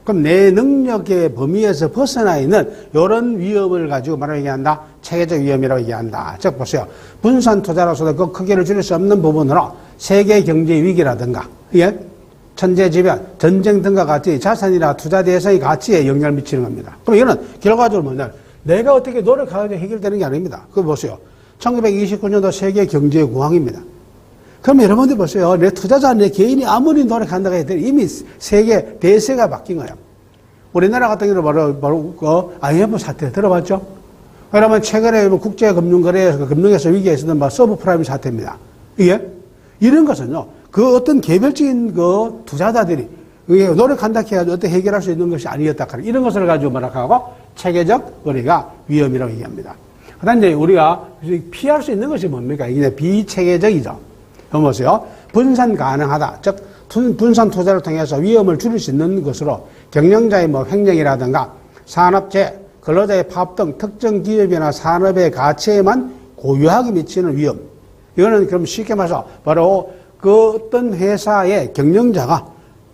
Speaker 1: 그럼 내 능력의 범위에서 벗어나 있는 이런 위험을 가지고 뭐라고 얘기한다? 체계적 위험이라고 얘기한다. 즉 보세요. 분산 투자로서도 그 크기를 줄일 수 없는 부분으로 세계 경제 위기라든가, 예? 천재지변, 전쟁 등과 같이 자산이나 투자 대상의 가치에 영향을 미치는 겁니다. 그럼 이거는 결과적으로 뭐냐? 내가 어떻게 노력하고 해결되는 게 아닙니다. 그거 보세요. 1929년도 세계 경제 공황입니다. 그럼 여러분들 보세요. 내 투자자, 내 개인이 아무리 노력한다고 해도 이미 세계 대세가 바뀐 거예요. 우리나라 같은 경우는 바로 IMF 사태 들어봤죠? 그러면 최근에 국제금융거래에서 금융에서 위기에 있었던 서브프라임 사태입니다. 이게 이런 것은요. 그 어떤 개별적인 그 투자자들이 노력한다 해가지고 어떻게 해결할 수 있는 것이 아니었다. 이런 것을 가지고 뭐라고 하고 체계적 우리가 위험이라고 얘기합니다. 그 다음에 이제 우리가 피할 수 있는 것이 뭡니까? 이게 비체계적이죠. 보세요. 분산 가능하다. 즉, 분산 투자를 통해서 위험을 줄일 수 있는 것으로 경영자의 횡령이라든가 산업재, 근로자의 파업 등 특정 기업이나 산업의 가치에만 고유하게 미치는 위험. 이거는 그럼 쉽게 말해서 바로 그 어떤 회사의 경영자가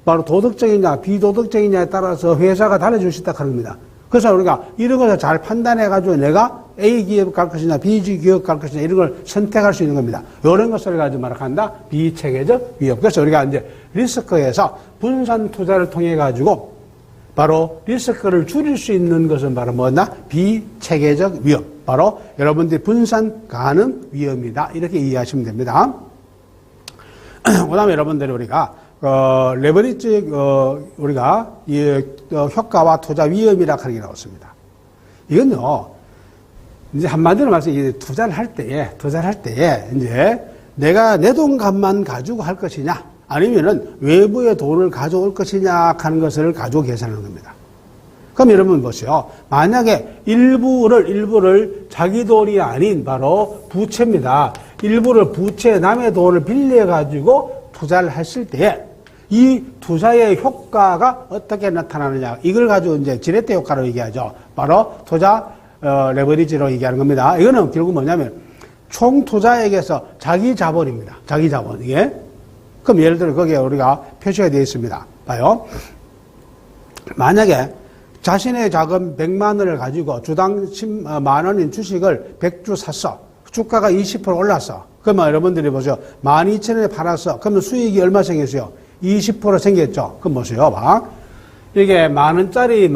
Speaker 1: 바로 도덕적이냐 비도덕적이냐에 따라서 회사가 달라질 수 있다 하는 겁니다. 그래서 우리가 이런 것을 잘 판단해가지고 내가 A 기업 갈 것이냐 B 기업 갈 것이냐 이런 걸 선택할 수 있는 겁니다. 이런 것을 가지고 말한다. 비체계적 위험. 그래서 우리가 이제 리스크에서 분산 투자를 통해 가지고 바로 리스크를 줄일 수 있는 것은 바로 뭐냐? 비체계적 위험. 바로 여러분들이 분산 가능 위험이다. 이렇게 이해하시면 됩니다. 그 다음에 여러분들이 우리가 레버리지 우리가 이 효과와 투자 위험이라 하는 게 나왔습니다. 이건요 이제 한마디로 말해서 이제 투자를 할 때에 이제 내가 내 돈값만 가지고 할 것이냐 아니면은 외부의 돈을 가져올 것이냐 하는 것을 가지고 계산하는 겁니다. 그럼 여러분 보세요. 만약에 일부를 자기 돈이 아닌 바로 부채입니다. 일부를 부채 남의 돈을 빌려 가지고 투자를 했을 때 이 투자의 효과가 어떻게 나타나느냐. 이걸 가지고 이제 지렛대 효과로 얘기하죠. 바로 투자, 레버리지로 얘기하는 겁니다. 이거는 결국 뭐냐면 총 투자액에서 자기 자본입니다. 자기 자본. 이게. 그럼 예를 들어 거기에 우리가 표시가 되어 있습니다. 봐요. 만약에 자신의 자금 100만 원을 가지고 주당 10만 원인 주식을 100주 샀어. 주가가 20% 올랐어. 그러면 여러분들이 보세요. 12,000원에 팔았어. 그러면 수익이 얼마 생겼어요? 20% 생겼죠. 그럼 보세요. 막. 이게 만 원짜리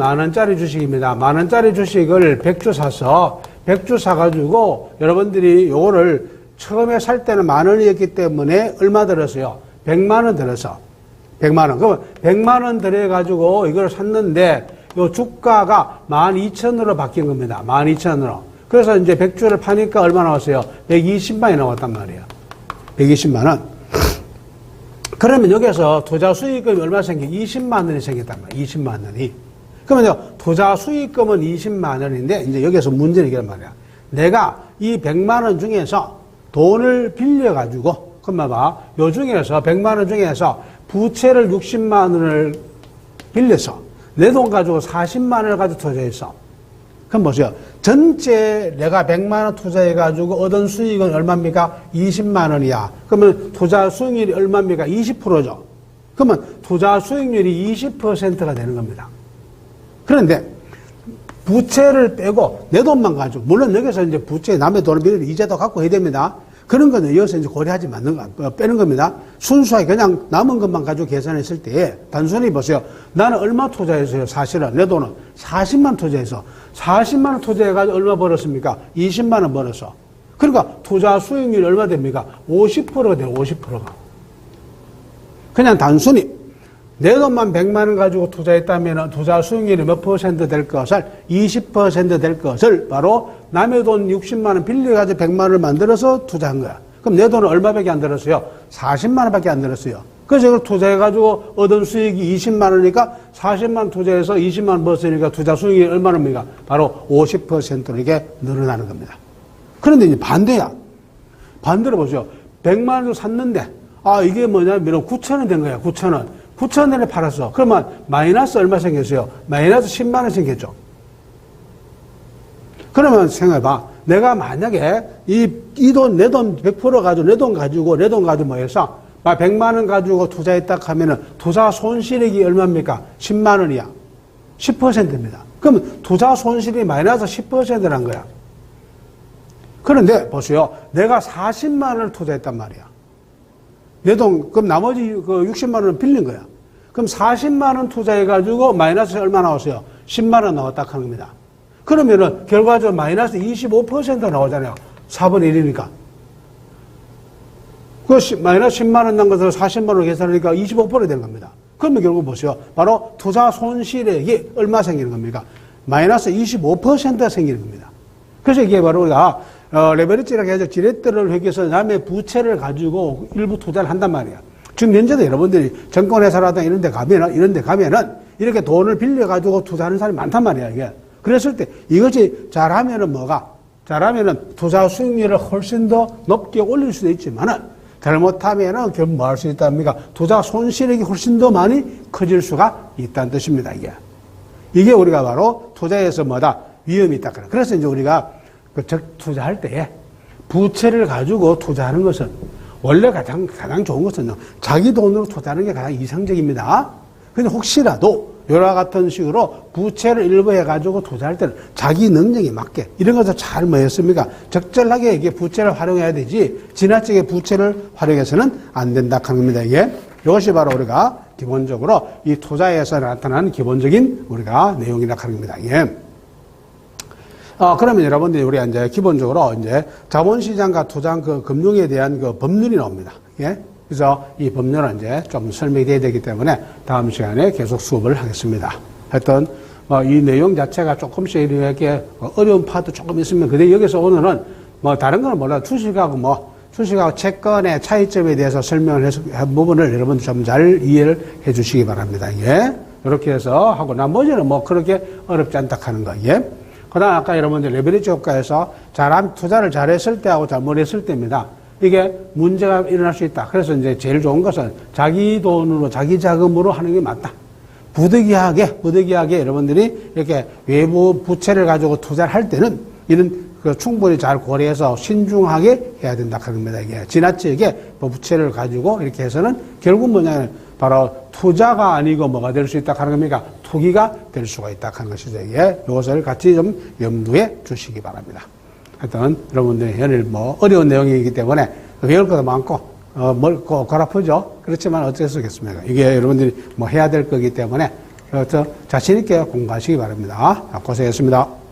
Speaker 1: 주식입니다. 만 원짜리 주식을 100주 사서 100주 사가지고 여러분들이 요거를 처음에 살 때는 만 원이었기 때문에 얼마 들었어요? 100만 원 들어서. 100만 원. 그러면 100만 원 들여가지고 이걸 샀는데 요 주가가 12,000원으로 바뀐 겁니다. 12,000원으로. 그래서 이제 100주를 파니까 얼마 나왔어요? 120만이 나왔단 말이에요. 120만 원. 그러면 여기서 투자 수익금이 얼마 생겨? 20만 원이 생겼단 말이에요. 20만 원이. 그러면 투자 수익금은 20만 원인데 이제 여기서 문제는 이란 말이야. 내가 이 100만 원 중에서 돈을 빌려가지고 그럼 봐봐. 요 중에서 100만 원 중에서 부채를 60만 원을 빌려서 내 돈 가지고 40만 원을 가지고 투자했어. 그럼 보세요. 전체 내가 100만 원 투자해가지고 얻은 수익은 얼마입니까? 20만 원이야. 그러면 투자 수익률이 얼마입니까? 20%죠. 그러면 투자 수익률이 20%가 되는 겁니다. 그런데 부채를 빼고 내 돈만 가지고, 물론 여기서 이제 부채 남의 돈을 빌려 이자도 갖고 해야 됩니다. 그런 거는 여기서 이제 고려하지 빼는 겁니다. 순수하게 그냥 남은 것만 가지고 계산했을 때, 단순히 보세요. 나는 얼마 투자했어요? 사실은. 내 돈은 40만 투자해서. 40만 원 투자해가지고 얼마 벌었습니까? 20만 원 벌었어. 그러니까 투자 수익률이 얼마 됩니까? 50%가 돼요, 50%가. 그냥 단순히 내 돈만 100만 원 가지고 투자했다면 투자 수익률이 몇 퍼센트 될 것을 20% 될 것을 바로 남의 돈 60만 원 빌려가지고 100만 원을 만들어서 투자한 거야. 그럼 내 돈은 얼마밖에 안 들었어요? 40만 원밖에 안 들었어요. 그래서 이걸 투자해가지고 얻은 수익이 20만 원이니까 40만 원 투자해서 20만 원 벌었으니까 투자 수익이 얼마입니까? 바로 50%로 이게 늘어나는 겁니다. 그런데 이제 반대야. 반대로 보세요. 100만 원을 샀는데 이게 뭐냐면 9,000원 된 거야. 9,000원. 9,000원에 팔았어. 그러면 마이너스 얼마 생겼어요? 마이너스 10만 원 생겼죠. 그러면 생각해봐. 내가 만약에 이 돈, 내 돈 100% 가지고, 내 돈 가지고 뭐 해서 100만 원 가지고 투자했다 하면은 투자 손실액이 얼마입니까? 10만 원이야. 10%입니다. 그럼 투자 손실이 마이너스 10%란 거야. 그런데 보세요. 내가 40만 원을 투자했단 말이야. 내 돈, 그럼 나머지 그 60만 원은 빌린 거야. 그럼 40만 원 투자해가지고 마이너스 얼마 나왔어요? 10만 원 나왔다 하는 겁니다. 그러면은 결과적으로 마이너스 25% 나오잖아요. 4분의 1이니까. 그 마이너스 10만 원 난 것을 40만 원 계산하니까 25% 되는 겁니다. 그러면 결국 보세요. 바로 투자 손실액이 얼마 생기는 겁니까? 마이너스 25% 생기는 겁니다. 그래서 이게 바로 우리가 레버리지라고 해서 지렛대를 회계해서 남의 부채를 가지고 일부 투자를 한단 말이야. 지금 현재도 여러분들이 증권회사라든가 이런 데 가면은 이렇게 돈을 빌려가지고 투자하는 사람이 많단 말이야, 이게. 그랬을 때 이것이 잘하면은 뭐가? 잘하면은 투자 수익률을 훨씬 더 높게 올릴 수도 있지만은 잘못하면은 결국 뭐 할 수 있답니까? 투자 손실액이 훨씬 더 많이 커질 수가 있다는 뜻입니다, 이게. 이게 우리가 바로 투자에서 뭐다? 위험이 있다. 그래서 이제 우리가 그 투자할 때에 부채를 가지고 투자하는 것은 원래 가장 좋은 것은요, 자기 돈으로 투자하는 게 가장 이상적입니다. 근데 혹시라도 요와 같은 식으로 부채를 일부 해가지고 투자할 때는 자기 능력에 맞게 이런 것을 잘 뭐였습니까? 적절하게 이게 부채를 활용해야 되지 지나치게 부채를 활용해서는 안 된다 하는 겁니다. 이게 이것이 바로 우리가 기본적으로 이 투자에서 나타나는 기본적인 우리가 내용이라 하는 겁니다. 예. 그러면 여러분들이 우리가 이제 기본적으로 이제 자본시장과 투자 그 금융에 대한 그 법률이 나옵니다. 예. 그래서 이 법률은 이제 좀 설명이 돼야 되기 때문에 다음 시간에 계속 수업을 하겠습니다. 하여튼, 이 내용 자체가 조금씩 이렇게 어려운 파트 조금 있으면, 근데 여기서 오늘은 다른 거는 몰라도 주식하고 채권의 차이점에 대해서 설명을 한 부분을 여러분들 좀 잘 이해를 해 주시기 바랍니다. 예. 이렇게 해서 하고 나머지는 그렇게 어렵지 않다 하는 거. 예. 그 다음 아까 여러분들 레버리지 효과에서 투자를 잘했을 때하고 잘못했을 때입니다. 이게 문제가 일어날 수 있다. 그래서 이제 제일 좋은 것은 자기 돈으로, 자기 자금으로 하는 게 맞다. 부득이하게 여러분들이 이렇게 외부 부채를 가지고 투자를 할 때는 이는 충분히 잘 고려해서 신중하게 해야 된다. 그럽니다. 이게 지나치게 부채를 가지고 이렇게 해서는 결국 뭐냐면 바로 투자가 아니고 뭐가 될 수 있다 하는 겁니까? 투기가 될 수가 있다 하는 것이죠. 이게 이것을 같이 좀 염두에 주시기 바랍니다. 하여튼 여러분들이 오늘 어려운 내용이기 때문에 외울 것도 많고 골 아프죠. 그렇지만 어쩔 수 없겠습니까? 이게 여러분들이 해야 될 거기 때문에 자신 있게 공부하시기 바랍니다. 고생했습니다.